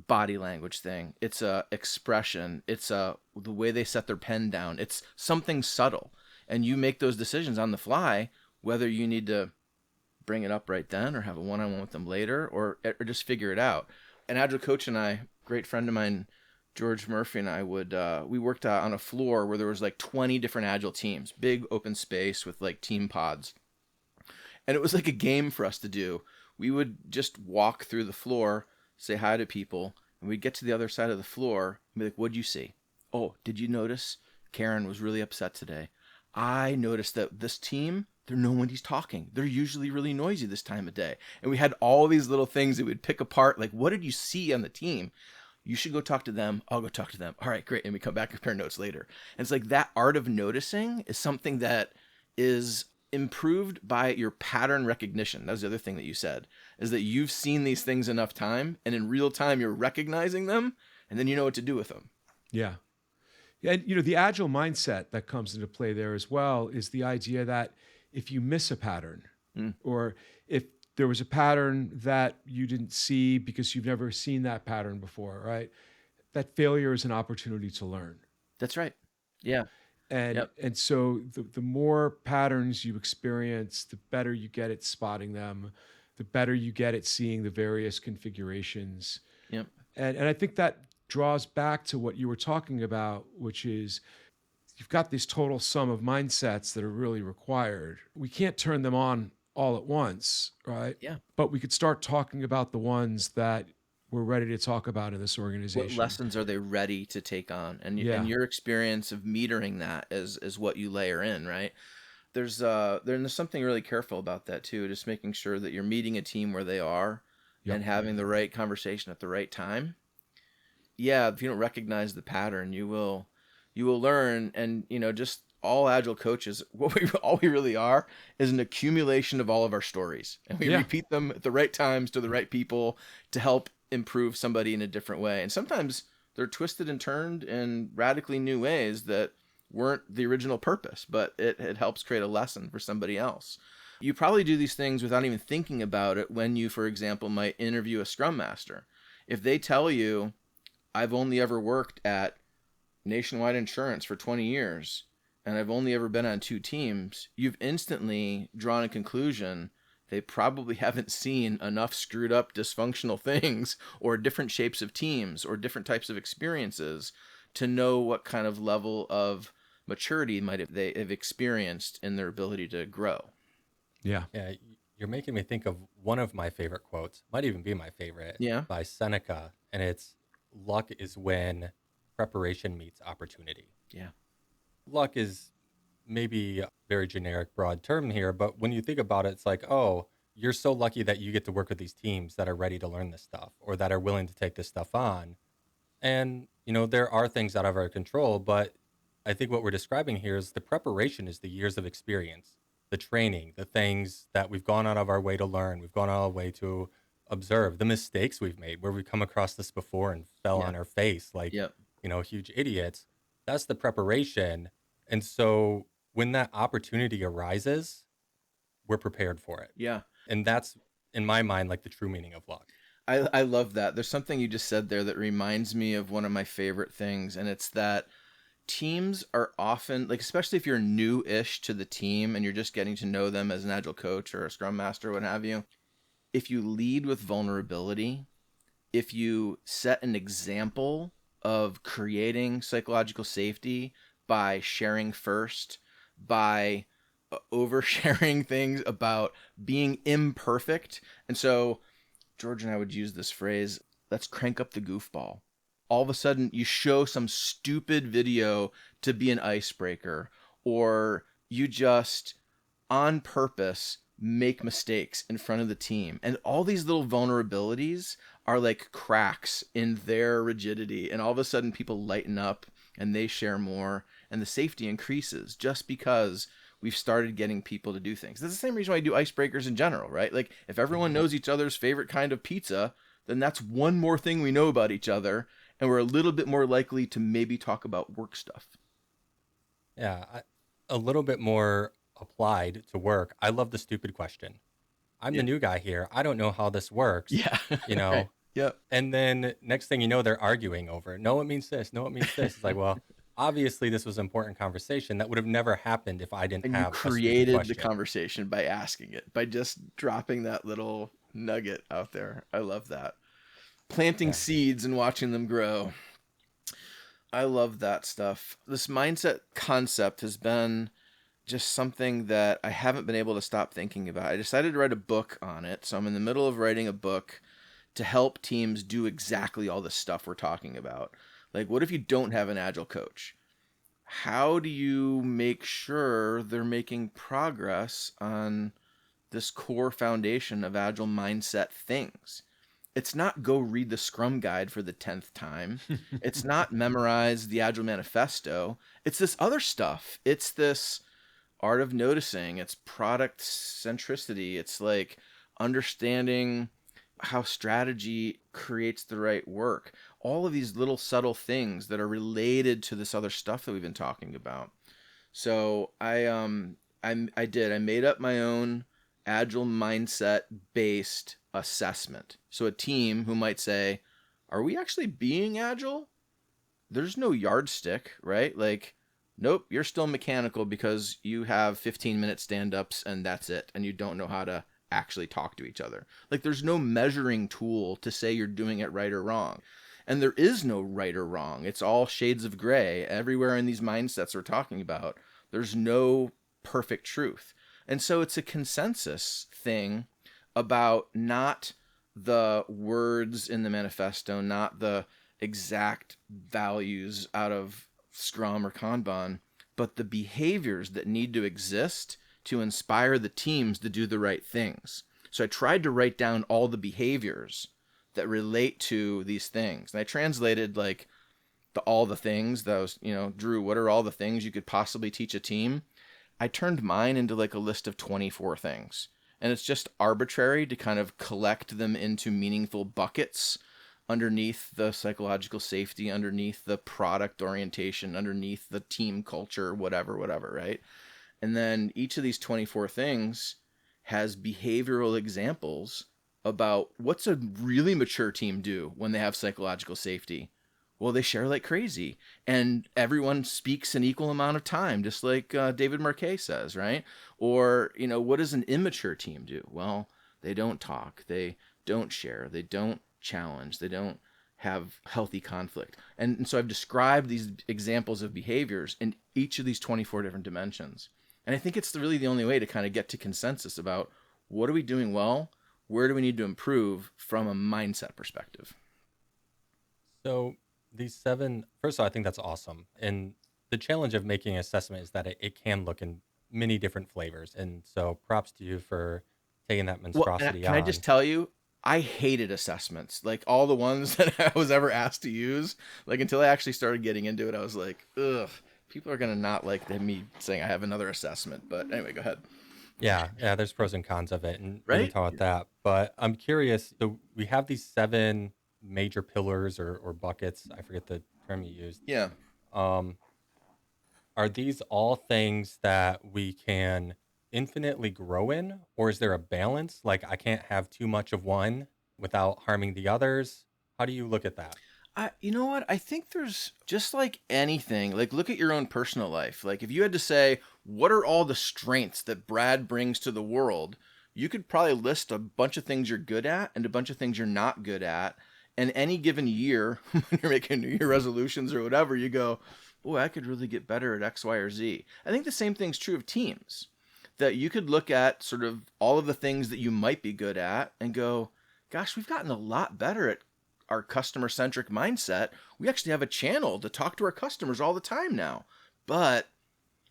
body language thing. It's a expression. It's the way they set their pen down. It's something subtle. And you make those decisions on the fly, whether you need to bring it up right then or have a one-on-one with them later, or just figure it out. An Agile coach and I, great friend of mine, George Murphy, and I we worked on a floor where there was like 20 different Agile teams, big open space with like team pods. And it was like a game for us to do. We would just walk through the floor, say hi to people, and we'd get to the other side of the floor and be like, what'd you see? Oh, did you notice Karen was really upset today? I noticed that this team, nobody's talking. They're usually really noisy this time of day. And we had all these little things that we'd pick apart. Like, what did you see on the team? You should go talk to them. I'll go talk to them. All right, great. And we come back and compare notes later. And it's like that art of noticing is something that is improved by your pattern recognition. That was the other thing that you said, is that you've seen these things enough time, and in real time you're recognizing them, and then you know what to do with them. Yeah. And, the agile mindset that comes into play there as well is the idea that if you miss a pattern, or if there was a pattern that you didn't see because you've never seen that pattern before, right? That failure is an opportunity to learn. That's right. Yeah. And so the more patterns you experience, the better you get at spotting them, the better you get at seeing the various configurations. Yep. And I think that draws back to what you were talking about, which is you've got this total sum of mindsets that are really required. We can't turn them on all at once, right? Yeah. But we could start talking about the ones that we're ready to talk about in this What organization. lessons are they ready to take on? And Yeah. and your experience of metering that is what you layer in, right? There's something really careful about that too, just making sure that you're meeting a team where they are Yep. and having the right conversation at the right time. Yeah, if you don't recognize the pattern, you will learn. And just all agile coaches, all we really are is an accumulation of all of our stories, and we Yeah. repeat them at the right times to the right people to help improve somebody in a different way. And sometimes they're twisted and turned in radically new ways that weren't the original purpose, but it helps create a lesson for somebody else. You probably do these things without even thinking about it when you, for example, might interview a scrum master. If they tell you, I've only ever worked at Nationwide Insurance for 20 years, and I've only ever been on 2 teams, you've instantly drawn a conclusion they probably haven't seen enough screwed up dysfunctional things or different shapes of teams or different types of experiences to know what kind of level of maturity they have experienced in their ability to grow. Yeah. Yeah, you're making me think of one of my favorite quotes, might even be my favorite, Yeah. by Seneca, and it's luck is when preparation meets opportunity. Yeah. Luck is maybe a very generic, broad term here, but when you think about it, it's like, oh, you're so lucky that you get to work with these teams that are ready to learn this stuff or that are willing to take this stuff on. And, there are things out of our control, but I think what we're describing here is the preparation is the years of experience, the training, the things that we've gone out of our way to learn, we've gone out of our way to observe, the mistakes we've made where we come across this before and fell on our face like, Yep. Huge idiots. That's the preparation. And so when that opportunity arises, we're prepared for it. Yeah. And that's, in my mind, like the true meaning of luck. I love that. There's something you just said there that reminds me of one of my favorite things, and it's that teams are often, like, especially if you're new-ish to the team and you're just getting to know them as an Agile coach or a Scrum Master, what have you, if you lead with vulnerability, if you set an example of creating psychological safety by sharing first, by oversharing things about being imperfect. And so George and I would use this phrase, let's crank up the goofball. All of a sudden you show some stupid video to be an icebreaker, or you just on purpose make mistakes in front of the team. And all these little vulnerabilities are like cracks in their rigidity. And all of a sudden people lighten up and they share more and the safety increases just because we've started getting people to do things. That's the same reason why I do icebreakers in general, right? Like if everyone knows each other's favorite kind of pizza, then that's one more thing we know about each other. And we're a little bit more likely to maybe talk about work stuff. Yeah, a little bit more applied to work. I love the stupid question. I'm the new guy here. I don't know how this works. Yeah. Right. Yep. And then next thing you know, they're arguing over it. No, it means this. No, it means this. It's like, well, obviously this was an important conversation that would have never happened if I didn't And have you a stupid created the question. conversation by asking it, by just dropping that little nugget out there. I love that. Planting seeds and watching them grow. I love that stuff. This mindset concept has been just something that I haven't been able to stop thinking about. I decided to write a book on it. So I'm in the middle of writing a book to help teams do exactly all the stuff we're talking about. Like, what if you don't have an Agile coach? How do you make sure they're making progress on this core foundation of Agile mindset things? It's not go read the Scrum Guide for the 10th time. It's not memorize the Agile Manifesto. It's this other stuff. It's this art of noticing. It's product centricity. It's like understanding how strategy creates the right work. All of these little subtle things that are related to this other stuff that we've been talking about. So I made up my own Agile mindset based assessment. So a team who might say, are we actually being Agile? There's no yardstick, right? Like, nope, you're still mechanical because you have 15-minute stand-ups and that's it. And you don't know how to actually talk to each other. Like, there's no measuring tool to say you're doing it right or wrong. And there is no right or wrong. It's all shades of gray. Everywhere in these mindsets we're talking about, there's no perfect truth. And so it's a consensus thing about not the words in the manifesto, not the exact values out of Scrum or Kanban, but the behaviors that need to exist to inspire the teams to do the right things. So I tried to write down all the behaviors that relate to these things. And I translated like all the things, those, Drew, what are all the things you could possibly teach a team? I turned mine into like a list of 24 things. And it's just arbitrary to kind of collect them into meaningful buckets underneath the psychological safety, underneath the product orientation, underneath the team culture, whatever, right? And then each of these 24 things has behavioral examples about what's a really mature team do when they have psychological safety. Well, they share like crazy, and everyone speaks an equal amount of time, just like David Marquet says, right? Or, what does an immature team do? Well, they don't talk, they don't share, they don't challenge, they don't have healthy conflict. And so I've described these examples of behaviors in each of these 24 different dimensions. And I think it's really the only way to kind of get to consensus about what are we doing well, where do we need to improve from a mindset perspective. So these 7, first of all, I think that's awesome. And the challenge of making an assessment is that it can look in many different flavors. And so props to you for taking that monstrosity Can I just tell you, I hated assessments, like all the ones that I was ever asked to use. Like until I actually started getting into it, I was like, ugh, people are going to not like me saying I have another assessment. But anyway, go ahead. Yeah, there's pros and cons of it, and we Right? can talk about that. But I'm curious, so we have these 7 major pillars or buckets. I forget the term you used. Yeah. Are these all things that we can infinitely grow in, or is there a balance? Like I can't have too much of one without harming the others. How do you look at that? You know what? I think there's just like anything, like look at your own personal life. Like if you had to say, what are all the strengths that Brad brings to the world? You could probably list a bunch of things you're good at and a bunch of things you're not good at. And any given year, when you're making New Year resolutions or whatever, you go, boy, I could really get better at X, Y, or Z. I think the same thing's true of teams. That you could look at sort of all of the things that you might be good at and go, gosh, we've gotten a lot better at our customer-centric mindset. We actually have a channel to talk to our customers all the time now. But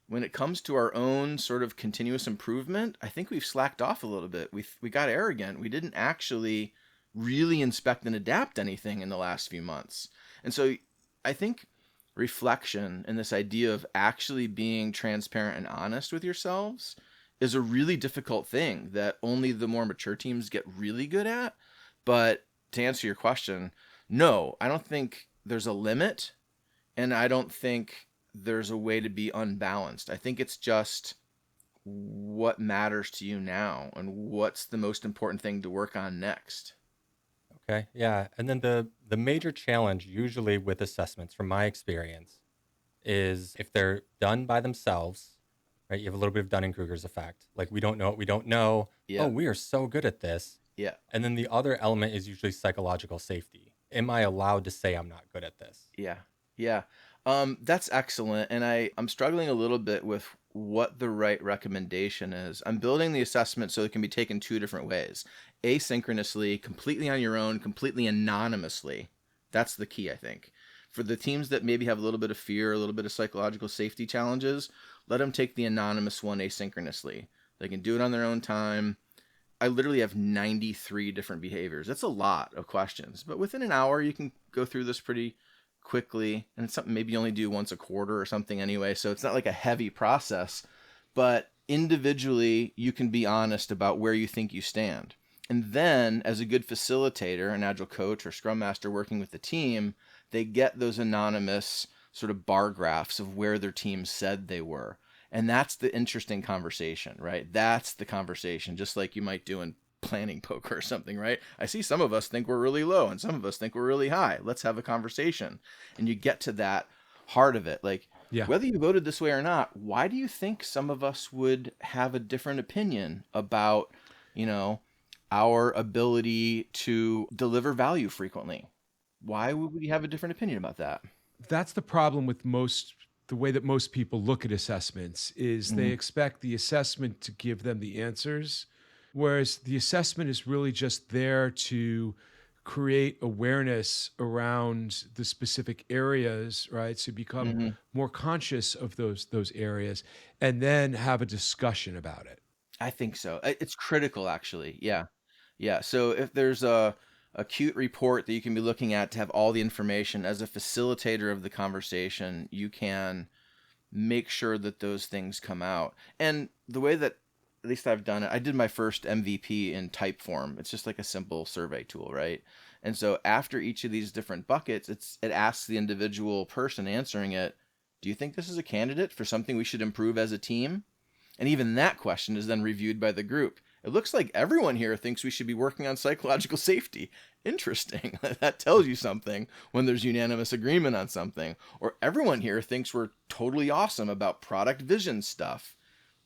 when it comes to our own sort of continuous improvement, I think we've slacked off a little bit. We got arrogant. We didn't actually really inspect and adapt anything in the last few months. And so I think reflection and this idea of actually being transparent and honest with yourselves is a really difficult thing that only the more mature teams get really good at. But to answer your question, no, I don't think there's a limit, and I don't think there's a way to be unbalanced. I think it's just what matters to you now and what's the most important thing to work on next. Okay, yeah. And then the major challenge usually with assessments, from my experience, is if they're done by themselves, right? You have a little bit of Dunning-Kruger's effect. Like we don't know what we don't know. Yeah. Oh, we are so good at this. Yeah. And then the other element is usually psychological safety. Am I allowed to say I'm not good at this? Yeah. Yeah. That's excellent. And I'm struggling a little bit with what the right recommendation is. I'm building the assessment so it can be taken 2 different ways. Asynchronously, completely on your own, completely anonymously. That's the key, I think. For the teams that maybe have a little bit of fear, a little bit of psychological safety challenges, let them take the anonymous one asynchronously. They can do it on their own time. I literally have 93 different behaviors. That's a lot of questions, but within an hour, you can go through this pretty quickly. And it's something maybe you only do once a quarter or something anyway. So it's not like a heavy process, but individually, you can be honest about where you think you stand. And then as a good facilitator, an Agile coach or Scrum Master working with the team, they get those anonymous sort of bar graphs of where their team said they were. And that's the interesting conversation, right? That's the conversation, just like you might do in planning poker or something, right? I see some of us think we're really low and some of us think we're really high. Let's have a conversation. And you get to that heart of it. Like, whether you voted this way or not, why do you think some of us would have a different opinion about, our ability to deliver value frequently? Why would we have a different opinion about that? That's the problem with the way that most people look at assessments is they expect the assessment to give them the answers, whereas the assessment is really just there to create awareness around the specific areas, right? So become more conscious of those areas and then have a discussion about it. I think so. It's critical, actually. Yeah. Yeah. So if there's a cute report that you can be looking at to have all the information, as a facilitator of the conversation, you can make sure that those things come out. And the way that at least I've done it, I did my first MVP in Typeform. It's just like a simple survey tool, right? And so after each of these different buckets, it asks the individual person answering it, do you think this is a candidate for something we should improve as a team? And even that question is then reviewed by the group. It looks like everyone here thinks we should be working on psychological safety. Interesting. That tells you something when there's unanimous agreement on something. Or everyone here thinks we're totally awesome about product vision stuff.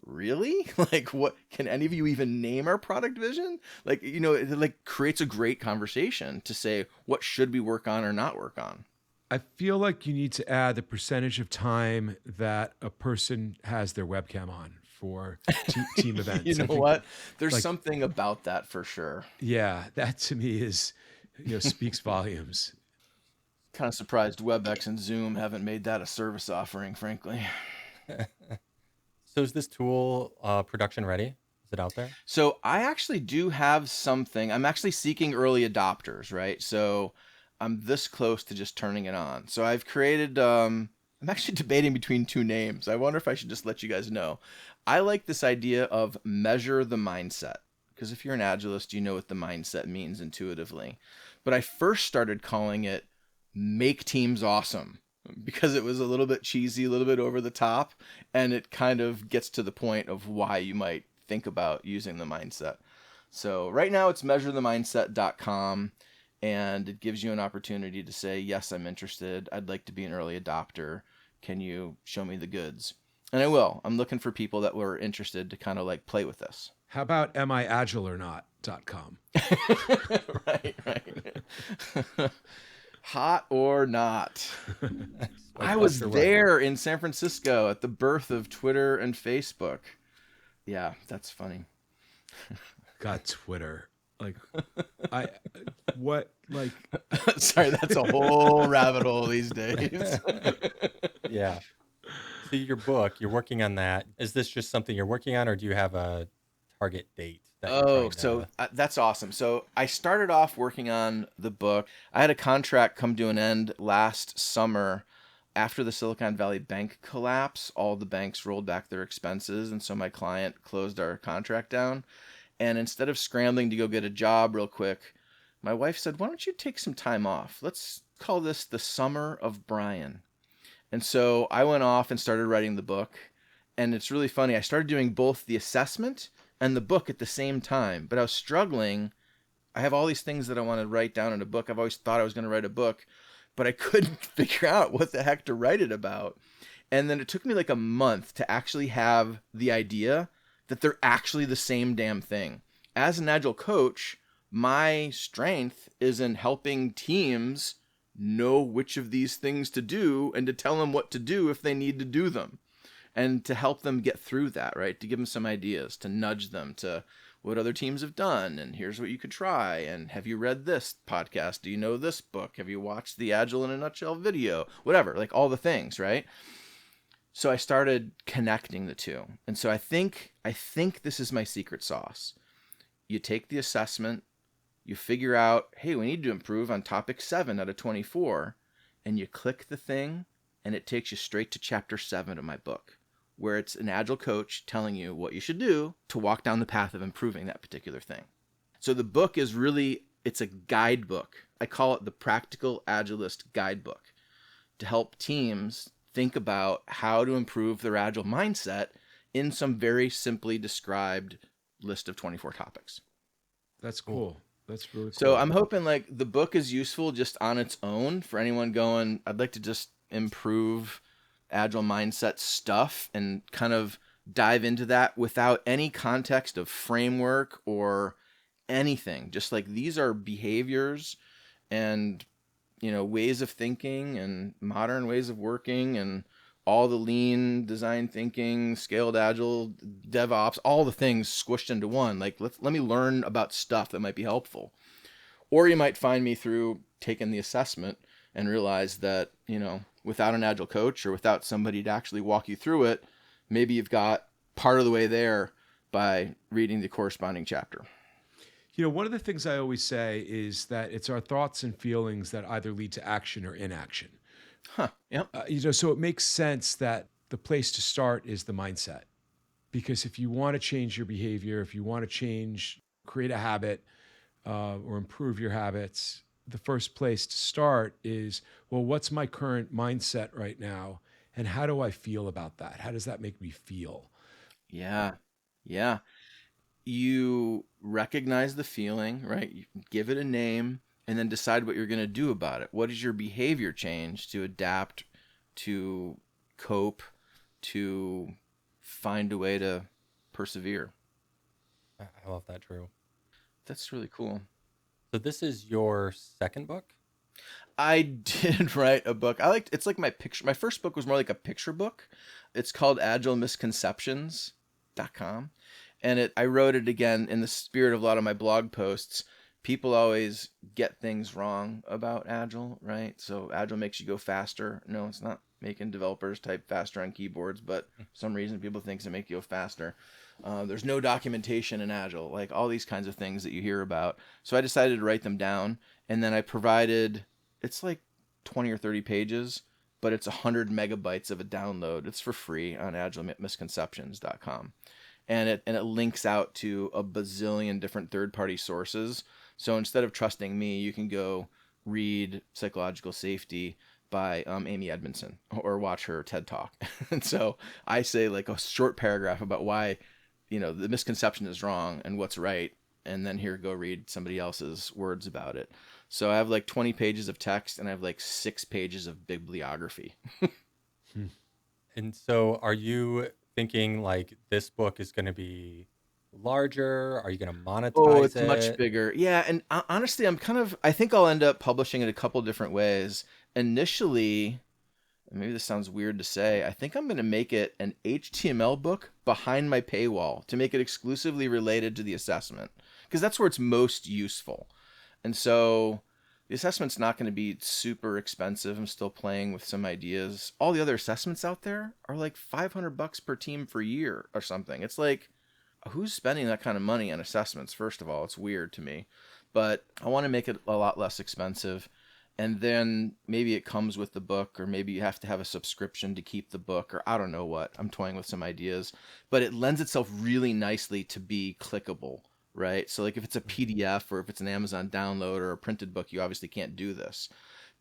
really? Like, what, can any of you even name our product vision? Like, it like creates a great conversation to say, what should we work on or not work on? I feel like you need to add the percentage of time that a person has their webcam on for team events. You know what? There's something about that for sure. Yeah, that to me is, speaks volumes. Kind of surprised WebEx and Zoom haven't made that a service offering, frankly. So is this tool production ready? Is it out there? So I actually do have something. I'm actually seeking early adopters, right? So I'm this close to just turning it on. So I've created, I'm actually debating between two names. I wonder if I should just let you guys know. I like this idea of measure the mindset, because if you're an Agilist, you know what the mindset means intuitively. But I first started calling it make teams awesome, because it was a little bit cheesy, a little bit over the top, and it kind of gets to the point of why you might think about using the mindset. So right now it's measurethemindset.com, and it gives you an opportunity to say, yes, I'm interested. I'd like to be an early adopter. Can you show me the goods? And I will. I'm looking for people that were interested to kind of like play with this. How about amiagileornot.com? Right. Hot or not. I was there in San Francisco at the birth of Twitter and Facebook. Yeah, that's funny. God, Twitter. Sorry, that's a whole rabbit hole these days. Yeah. So your book, you're working on that. Is this just something you're working on, or do you have a target date? That's awesome. So I started off working on the book. I had a contract come to an end last summer after the Silicon Valley Bank collapse. All the banks rolled back their expenses, and so my client closed our contract down. And instead of scrambling to go get a job real quick, my wife said, why don't you take some time off? Let's call this the summer of Brian. And so I went off and started writing the book. And it's really funny. I started doing both the assessment and the book at the same time, but I was struggling. I have all these things that I want to write down in a book. I've always thought I was going to write a book, but I couldn't figure out what the heck to write it about. And then it took me like a month to actually have the idea that they're actually the same damn thing. As an Agile coach, my strength is in helping teams know which of these things to do and to tell them what to do if they need to do them, and to help them get through that, right? To give them some ideas, to nudge them to what other teams have done, and here's what you could try, and have you read this podcast? Do you know this book? Have you watched the Agile in a Nutshell video? Whatever, like all the things, right? So I started connecting the two. And so I think this is my secret sauce. You take the assessment, you figure out, hey, we need to improve on topic 7 out of 24, and you click the thing, and it takes you straight to chapter 7 of my book, where it's an Agile coach telling you what you should do to walk down the path of improving that particular thing. So the book is really, it's a guidebook. I call it the Practical Agilist Guidebook, to help teams think about how to improve their Agile mindset in some very simply described list of 24 topics. That's cool. That's really cool. So I'm hoping like the book is useful just on its own for anyone going, I'd like to just improve Agile mindset stuff and kind of dive into that without any context of framework or anything. Just like these are behaviors and, ways of thinking and modern ways of working and all the lean design thinking, scaled Agile, DevOps, all the things squished into one. Like, let me learn about stuff that might be helpful. Or you might find me through taking the assessment and realize that, without an Agile coach or without somebody to actually walk you through it, maybe you've got part of the way there by reading the corresponding chapter. One of the things I always say is that it's our thoughts and feelings that either lead to action or inaction. Yep. So it makes sense that the place to start is the mindset, because if you want to change your behavior, if you want to create a habit or improve your habits, the first place to start is, well, what's my current mindset right now? And how do I feel about that? How does that make me feel? Yeah. You recognize the feeling, right? You give it a name and then decide what you're going to do about it. What is your behavior change to adapt, to cope, to find a way to persevere. I love that, Drew. That's really cool. So this is your second book? I did write a book. It's like my first book was more like a picture book. It's called agilemisconceptions.com. And I wrote it again in the spirit of a lot of my blog posts. People always get things wrong about Agile, right? So Agile makes you go faster. No, it's not making developers type faster on keyboards, but for some reason people think it makes you go faster. There's no documentation in Agile, like all these kinds of things that you hear about. So I decided to write them down, and then I provided, it's like 20 or 30 pages, but it's 100 megabytes of a download. It's for free on agilemisconceptions.com. And it links out to a bazillion different third-party sources. So instead of trusting me, you can go read Psychological Safety by Amy Edmondson or watch her TED Talk. And so I say like a short paragraph about why, the misconception is wrong and what's right. And then here, go read somebody else's words about it. So I have like 20 pages of text and I have like 6 pages of bibliography. And so are you thinking like this book is going to be larger? Are you going to monetize it? Oh, it's much bigger. Yeah. And honestly, I think I'll end up publishing it a couple different ways. Initially, maybe this sounds weird to say, I think I'm going to make it an HTML book behind my paywall to make it exclusively related to the assessment, because that's where it's most useful. And so the assessment's not going to be super expensive. I'm still playing with some ideas. All the other assessments out there are like $500 per team per year or something. It's like, who's spending that kind of money on assessments? First of all, it's weird to me, but I want to make it a lot less expensive. And then maybe it comes with the book, or maybe you have to have a subscription to keep the book, or I don't know what. I'm toying with some ideas, but it lends itself really nicely to be clickable, right? So like if it's a PDF or if it's an Amazon download or a printed book, you obviously can't do this,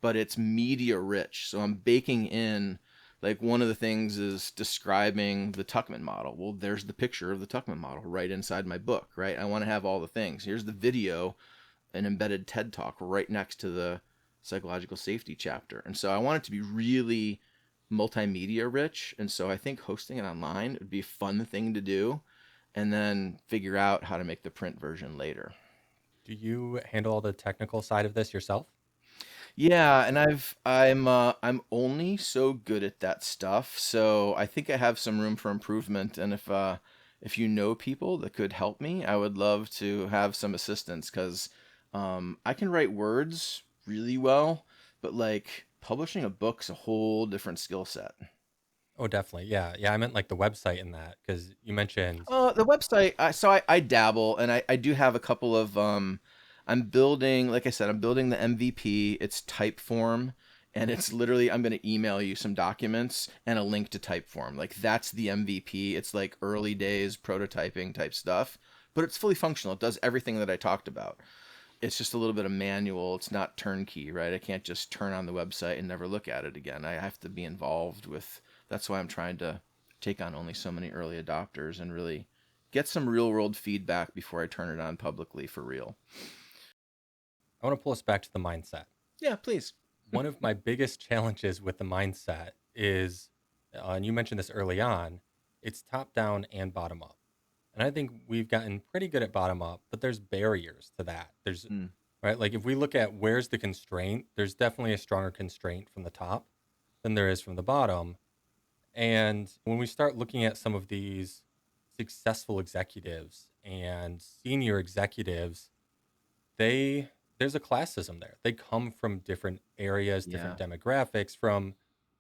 but it's media rich. So I'm baking in, like one of the things is describing the Tuckman model. Well, there's the picture of the Tuckman model right inside my book, right? I want to have all the things. Here's the video, an embedded TED Talk right next to the Psychological Safety chapter. And so I want it to be really multimedia rich. And so I think hosting it online would be a fun thing to do, and then figure out how to make the print version later. Do you handle all the technical side of this yourself? Yeah, and I'm only so good at that stuff. So I think I have some room for improvement. And if you know people that could help me, I would love to have some assistance, because I can write words really well, but like publishing a book's a whole different skill set. Oh, definitely. Yeah. I meant like the website in that, because you mentioned. The website. I dabble, and I do have a couple of. I'm building, like I said, I'm building the MVP. It's Typeform, and it's literally, I'm going to email you some documents and a link to Typeform. Like that's the MVP. It's like early days prototyping type stuff, but it's fully functional. It does everything that I talked about. It's just a little bit of manual. It's not turnkey, right? I can't just turn on the website and never look at it again. I have to be involved with. That's why I'm trying to take on only so many early adopters and really get some real world feedback before I turn it on publicly for real. I want to pull us back to the mindset. Yeah, please. One of my biggest challenges with the mindset is, and you mentioned this early on, it's top down and bottom up. And I think we've gotten pretty good at bottom up, but there's barriers to that. There's right. Like if we look at where's the constraint, there's definitely a stronger constraint from the top than there is from the bottom. And when we start looking at some of these successful executives and senior executives, there's a classism there. They come from different areas, different demographics,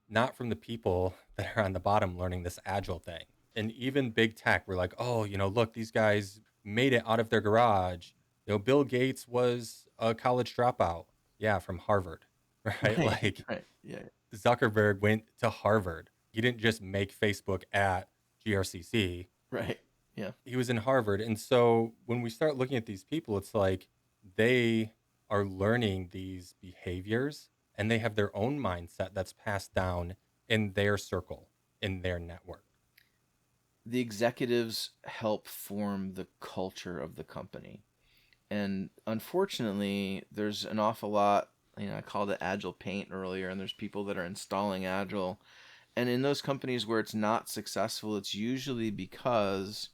not from the people that are on the bottom learning this agile thing. And even big tech, we're like, oh, look, these guys made it out of their garage. Bill Gates was a college dropout. Yeah, from Harvard, right? Right. Yeah. Zuckerberg went to Harvard. He didn't just make Facebook at GRCC. Right. Yeah. He was in Harvard. And so when we start looking at these people, it's like they are learning these behaviors and they have their own mindset that's passed down in their circle, in their network. The executives help form the culture of the company. And unfortunately, there's an awful lot, I called it Agile paint earlier, and there's people that are installing Agile, And in those companies where it's not successful, it's usually because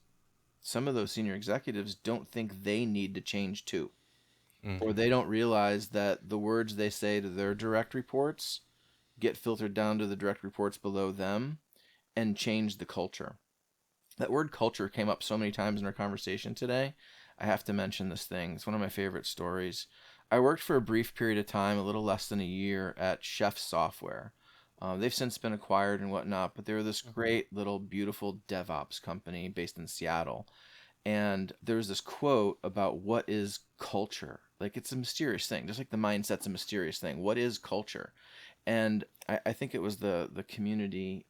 some of those senior executives don't think they need to change too. Or they don't realize that the words they say to their direct reports get filtered down to the direct reports below them and change the culture. That word culture came up so many times in our conversation today. I have to mention this thing. It's one of my favorite stories. I worked for a brief period of time, a little less than a year, at Chef Software. They've since been acquired and whatnot, but they were this great little beautiful DevOps company based in Seattle. And there was this quote about what is culture. Like, it's a mysterious thing, just like the mindset's a mysterious thing. What is culture? And I think it was the community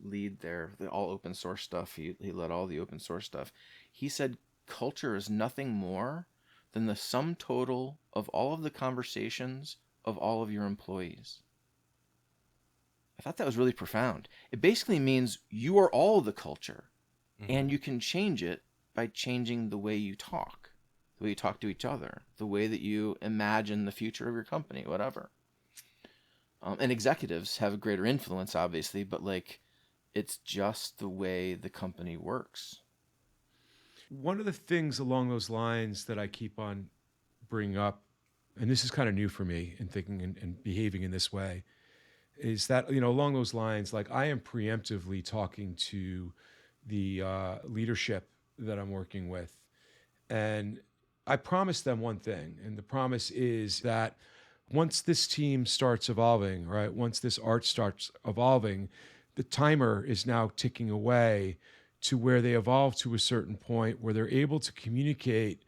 lead there, the all open source stuff. He led all the open source stuff. He said culture is nothing more than the sum total of all of the conversations of all of your employees. I thought that was really profound. It basically means you are all the culture, and you can change it by changing the way you talk, the way you talk to each other, the way that you imagine the future of your company, whatever. And executives have a greater influence, obviously, but like, it's just the way the company works. One of the things along those lines that I keep on bringing up, and this is kind of new for me in thinking and behaving in this way, is that, along those lines, like, I am preemptively talking to the leadership that I'm working with. And I promise them one thing, and the promise is that once this team starts evolving, right, once this art starts evolving, the timer is now ticking away to where they evolve to a certain point where they're able to communicate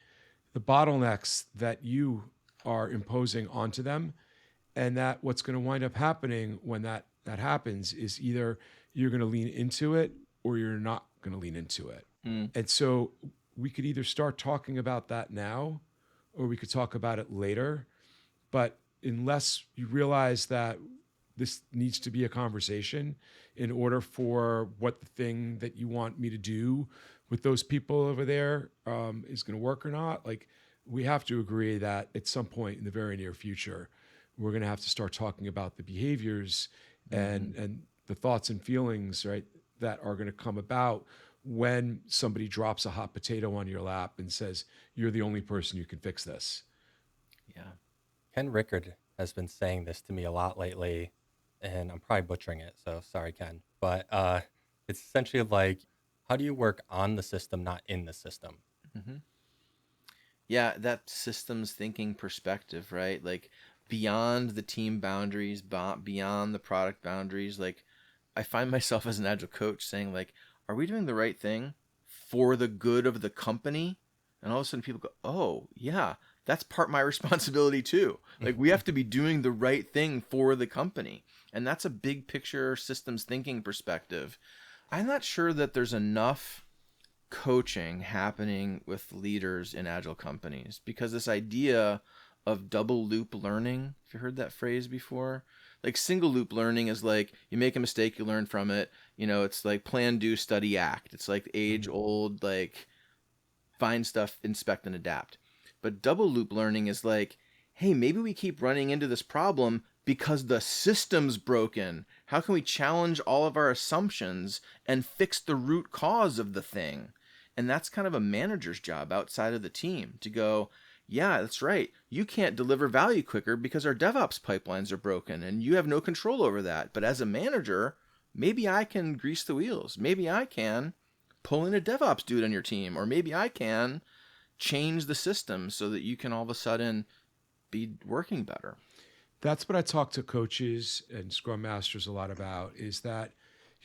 the bottlenecks that you are imposing onto them. And that what's going to wind up happening when that happens is either you're going to lean into it or you're not going to lean into it. And so we could either start talking about that now or we could talk about it later. But unless you realize that this needs to be a conversation in order for what the thing that you want me to do with those people over there is going to work or not, like, we have to agree that at some point in the very near future, we're going to have to start talking about the behaviors and the thoughts and feelings, right, that are going to come about when somebody drops a hot potato on your lap and says, you're the only person who can fix this. Yeah. Ken Rickard has been saying this to me a lot lately, and I'm probably butchering it, so sorry, Ken. But it's essentially like, how do you work on the system, not in the system? Yeah, that systems thinking perspective, right? Like, beyond the team boundaries, beyond the product boundaries, like, I find myself as an Agile coach saying, like, are we doing the right thing for the good of the company? And all of a sudden people go, oh, yeah, that's part of my responsibility too. Like, we have to be doing the right thing for the company. And that's a big picture systems thinking perspective. I'm not sure that there's enough coaching happening with leaders in Agile companies, because this idea of double loop learning, if you heard that phrase before, like, single loop learning is like, you make a mistake, you learn from it. It's like plan, do, study, act. It's like age old, like, find stuff, inspect, and adapt. But double loop learning is like, hey, maybe we keep running into this problem because the system's broken. How can we challenge all of our assumptions and fix the root cause of the thing? And that's kind of a manager's job outside of the team to go, yeah, that's right. You can't deliver value quicker because our DevOps pipelines are broken and you have no control over that. But as a manager, maybe I can grease the wheels. Maybe I can pull in a DevOps dude on your team, or maybe I can change the system so that you can all of a sudden be working better. That's what I talk to coaches and Scrum Masters a lot about, is that,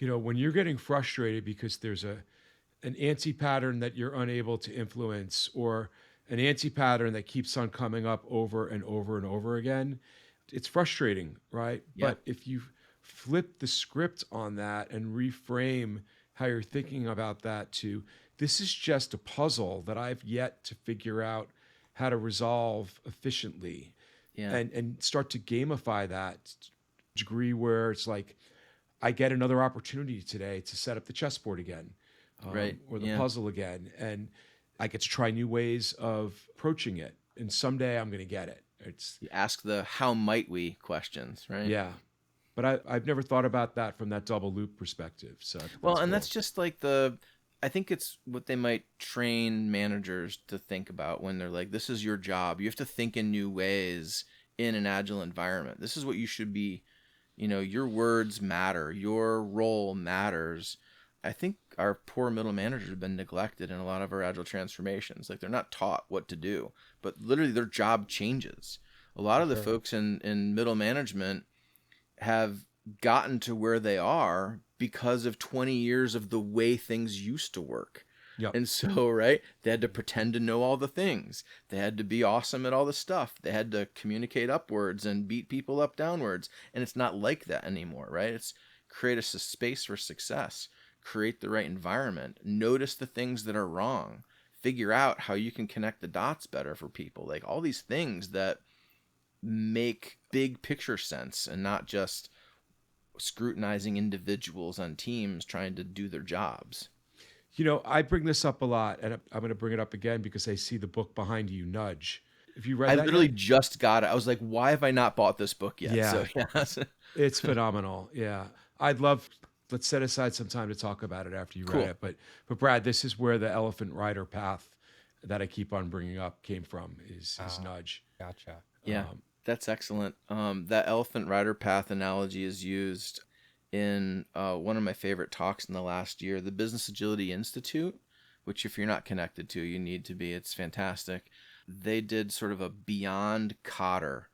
when you're getting frustrated because there's an anti-pattern that you're unable to influence, or an anti-pattern that keeps on coming up over and over and over again, it's frustrating, right? Yeah. But if you flip the script on that and reframe how you're thinking about that to, this is just a puzzle that I've yet to figure out how to resolve efficiently. Yeah. And start to gamify that degree where it's like, I get another opportunity today to set up the chessboard again, Right. or the Yeah. puzzle again. And I get to try new ways of approaching it. And someday I'm going to get it. You ask the how might we questions, right? Yeah. But I've never thought about that from that double loop perspective. So Well, and cool. that's just like I think it's what they might train managers to think about when they're like, this is your job. You have to think in new ways in an agile environment. This is what you should be, your words matter, your role matters. I think our poor middle managers have been neglected in a lot of our agile transformations. Like they're not taught what to do, but literally their job changes. A lot of the folks in middle management have gotten to where they are because of 20 years of the way things used to work. Yep. And so, right, they had to pretend to know all the things. They had to be awesome at all the stuff. They had to communicate upwards and beat people up downwards. And it's not like that anymore, right? It's create a space for success, create the right environment, notice the things that are wrong, figure out how you can connect the dots better for people. Like all these things that make big picture sense and not just scrutinizing individuals on teams trying to do their jobs. I bring this up a lot, and I'm going to bring it up again because I see the book behind you, Nudge. Have you read I that literally yet? just got it. I was like, why have I not bought this book yet? Yeah. So, yes. It's phenomenal. Yeah. Let's set aside some time to talk about it after you Cool. read it. But Brad, this is where the elephant rider path that I keep on bringing up came from is Nudge. Gotcha. Yeah, that's excellent. That elephant rider path analogy is used in one of my favorite talks in the last year, the Business Agility Institute, which if you're not connected to, you need to be. It's fantastic. They did sort of a beyond Cotter.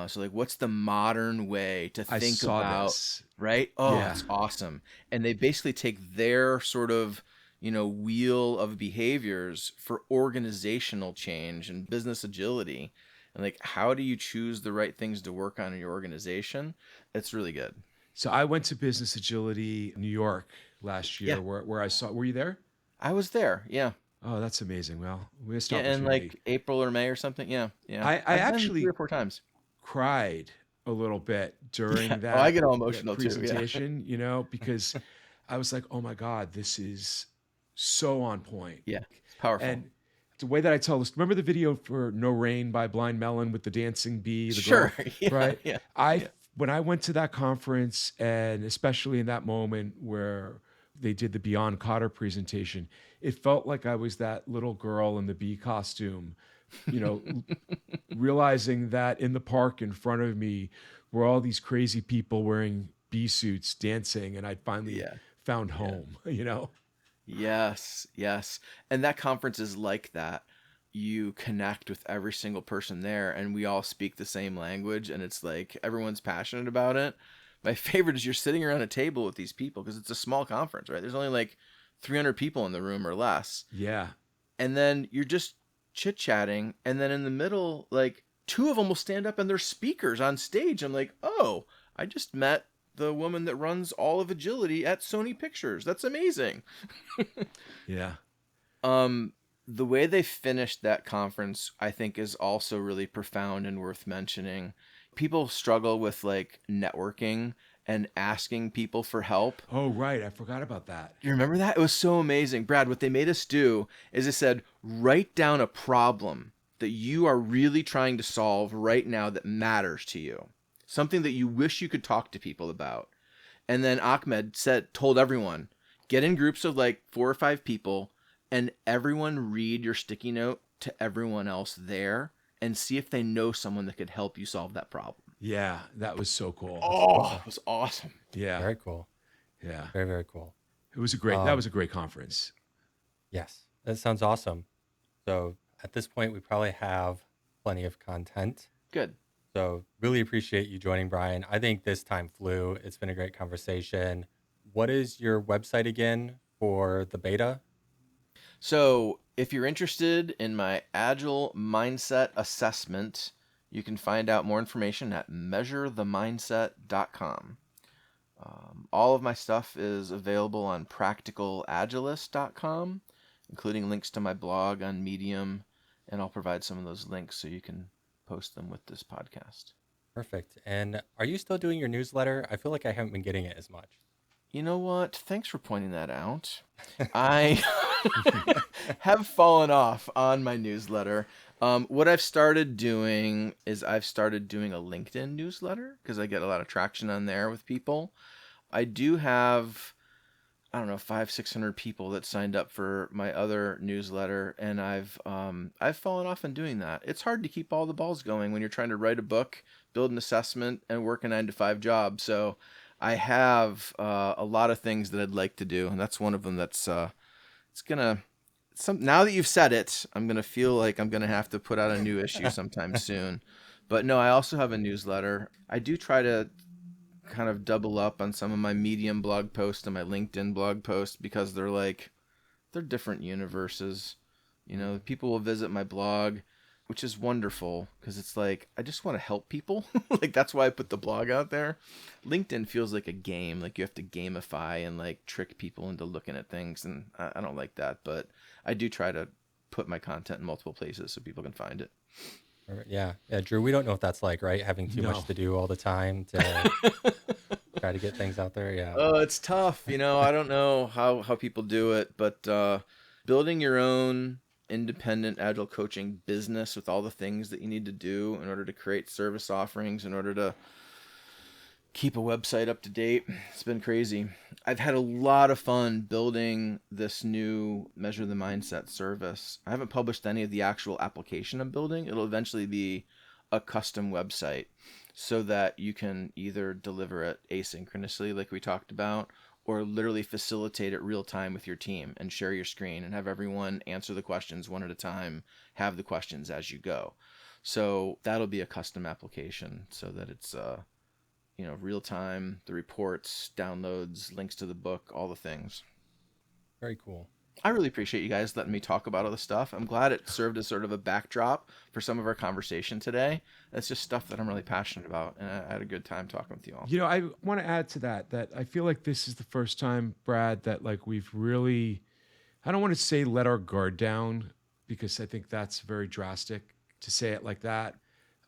So like, what's the modern way to think about this. Right? Oh, Yeah. It's awesome. And they basically take their sort of, wheel of behaviors for organizational change and business agility. And like, how do you choose the right things to work on in your organization? It's really good. So I went to Business Agility New York last year, Yeah. where I saw. Were you there? I was there. Yeah. Oh, that's amazing. Well, we missed Yeah. In opportunity. like April or May or something. Yeah. Yeah. I I've been actually 3 or 4 times. cried a little bit during Yeah. that. Oh, I get all that emotional too, yeah. presentation, because I was like, oh my God, this is so on point. Yeah. It's powerful. And the way that I tell this, remember the video for No Rain by Blind Melon with the dancing bee, the Sure. girl, Yeah, right? yeah. When I went to that conference, and especially in that moment where they did the Beyond Cotter presentation, it felt like I was that little girl in the bee costume, realizing that in the park in front of me were all these crazy people wearing bee suits dancing, and I'd finally found home, Yes, yes. And that conference is like that. You connect with every single person there and we all speak the same language and it's like everyone's passionate about it. My favorite is you're sitting around a table with these people because it's a small conference, right? There's only like 300 people in the room or less. Yeah. And then you're just chit-chatting and then in the middle, like 2 of them will stand up and they're speakers on stage. I'm like, oh, I just met the woman that runs all of agility at Sony Pictures. That's amazing. Yeah. The way they finished that conference, I think, is also really profound and worth mentioning. People struggle with like networking and asking people for help. Oh, right. I forgot about that. You remember that? It was so amazing. Brad, what they made us do is it said, write down a problem that you are really trying to solve right now that matters to you. Something that you wish you could talk to people about. And then Ahmed told everyone, get in groups of like 4 or 5 people and everyone read your sticky note to everyone else there and see if they know someone that could help you solve that problem. Yeah, that was so cool. Oh, it was awesome. Yeah. Very cool. Yeah. Very, very cool. It was that was a great conference. Yes, that sounds awesome. So at this point, we probably have plenty of content. Good. So really appreciate you joining, Brian. I think this time flew. It's been a great conversation. What is your website again for the beta? So if you're interested in my Agile Mindset Assessment, you can find out more information at measurethemindset.com. All of my stuff is available on practicalagilist.com, including links to my blog on Medium, and I'll provide some of those links so you can post them with this podcast. Perfect. And are you still doing your newsletter? I feel like I haven't been getting it as much. You know what? Thanks for pointing that out. I have fallen off on my newsletter. What I've started doing is I've started doing a LinkedIn newsletter because I get a lot of traction on there with people. I do have, I don't know, 500-600 people that signed up for my other newsletter, and I've fallen off in doing that. It's hard to keep all the balls going when you're trying to write a book, build an assessment, and work a 9-to-5 job. So I have a lot of things that I'd like to do, and that's one of them. Now that you've said it, I'm gonna feel like I'm gonna have to put out a new issue sometime soon. But no, I also have a newsletter. I do try to kind of double up on some of my Medium blog posts and my LinkedIn blog posts because they're different universes. People will visit my blog, which is wonderful because it's like I just want to help people. Like that's why I put the blog out there. LinkedIn feels like a game, like you have to gamify and like trick people into looking at things, and I don't like that. But I do try to put my content in multiple places so people can find it. Yeah, Drew, we don't know what that's like, right? Having too much to do all the time to try to get things out there. Yeah. Oh, it's tough. I don't know how people do it, but building your own independent agile coaching business with all the things that you need to do in order to create service offerings, in order to keep a website up to date. It's been crazy. I've had a lot of fun building this new Measure the Mindset service. I haven't published any of the actual application I'm building. It'll eventually be a custom website so that you can either deliver it asynchronously like we talked about, or literally facilitate it real time with your team and share your screen and have everyone answer the questions one at a time, have the questions as you go. So that'll be a custom application so that it's real time, the reports, downloads, links to the book, all the things. Very cool. I really appreciate you guys letting me talk about all this stuff. I'm glad it served as sort of a backdrop for some of our conversation today. It's just stuff that I'm really passionate about, and I had a good time talking with you all. I want to add to that I feel like this is the first time, Brad, that like we've really, I don't want to say let our guard down because I think that's very drastic to say it like that.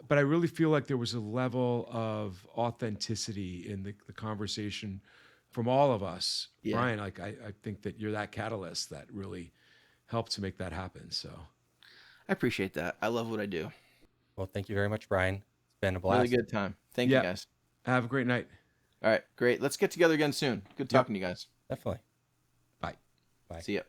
But I really feel like there was a level of authenticity in the conversation from all of us. Yeah. Brian, like I think that you're that catalyst that really helped to make that happen. So I appreciate that. I love what I do. Well, thank you very much, Brian. It's been a blast. Really good time. Thank you, guys. Have a great night. All right, great. Let's get together again soon. Good talking to you guys. Definitely. Bye. See ya.